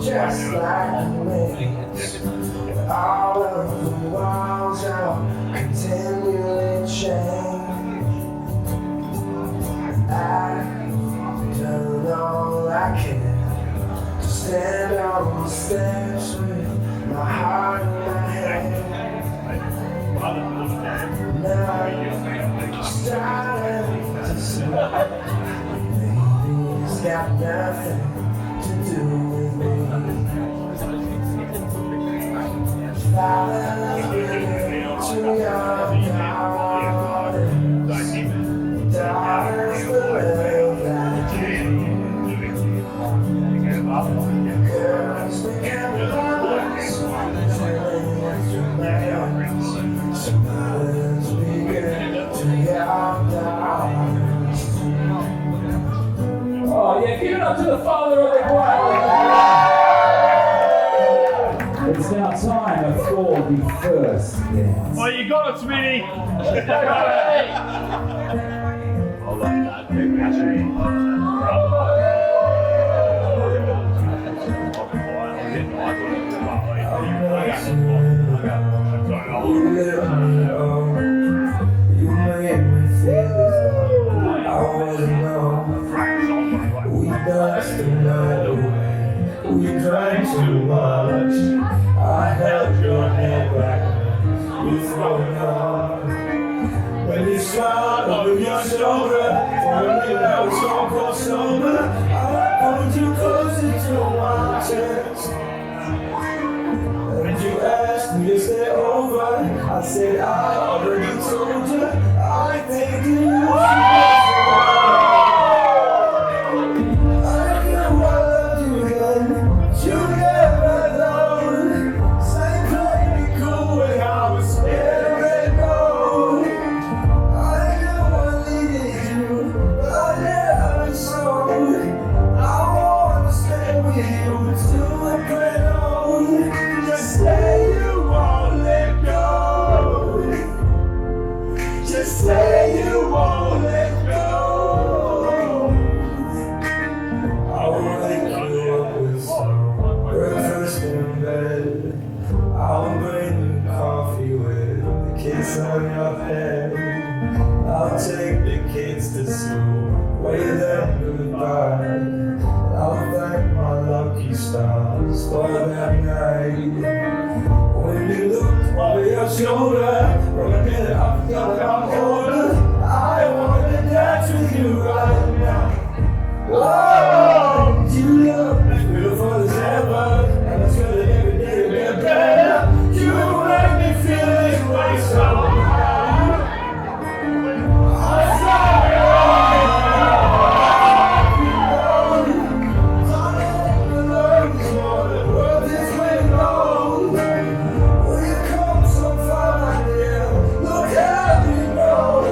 [SPEAKER 5] Just like me, all of the walls are continually changed. I've done all I can to stand on the steps with my heart in my hand. Now I'm starting to see maybe it's got nothing to do with me. Father's been to your daughters, daughters will live like you. Girls become mothers, trillions to men, so mothers be good to your daughters.
[SPEAKER 6] Oh yeah, give it up to the father of the bride. It's now time for the first dance.
[SPEAKER 13] Oh, you got it, Smitty! I love that. Big
[SPEAKER 5] You made me feel as though I wasn't wrong. We danced the night away. We drank too much. I held your head back. You thrown on. When you smiled over your shoulder, for a minute I was so cold sober. I pulled you closer to my chest. And you asked me to stay over. I said I already told you. I think you should. I'll bring you coffee with the kiss on your head. I'll take the kids to school, wave them goodbye. I'll thank my lucky stars for that night. When you looked over your shoulder, from a minute I forgot I'm older. I want to dance with you right now. Oh, you look as beautiful as ever, and I swear that every day will get better. You make me feel this way somehow. I'm sorry. Look at me now.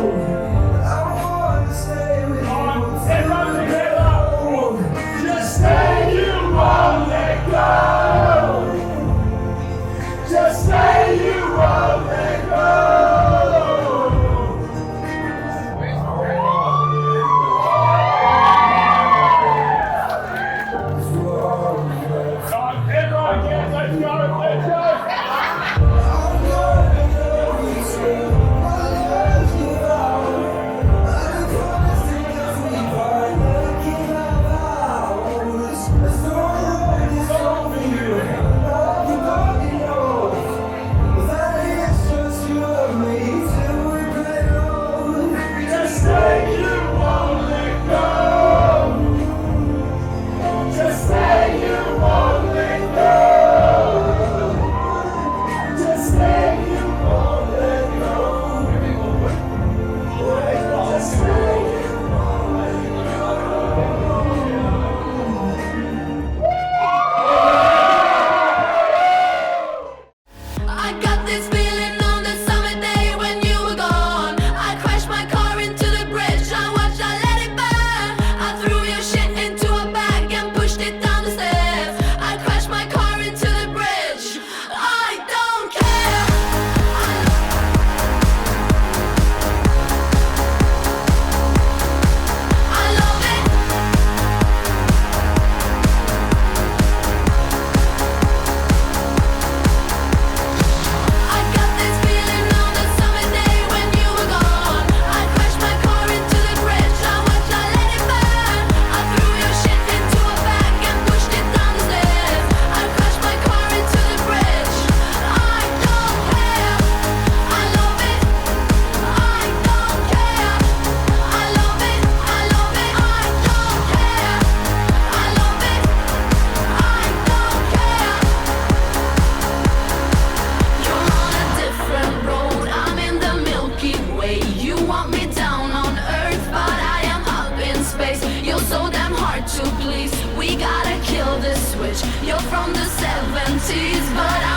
[SPEAKER 14] You're from the 70s, but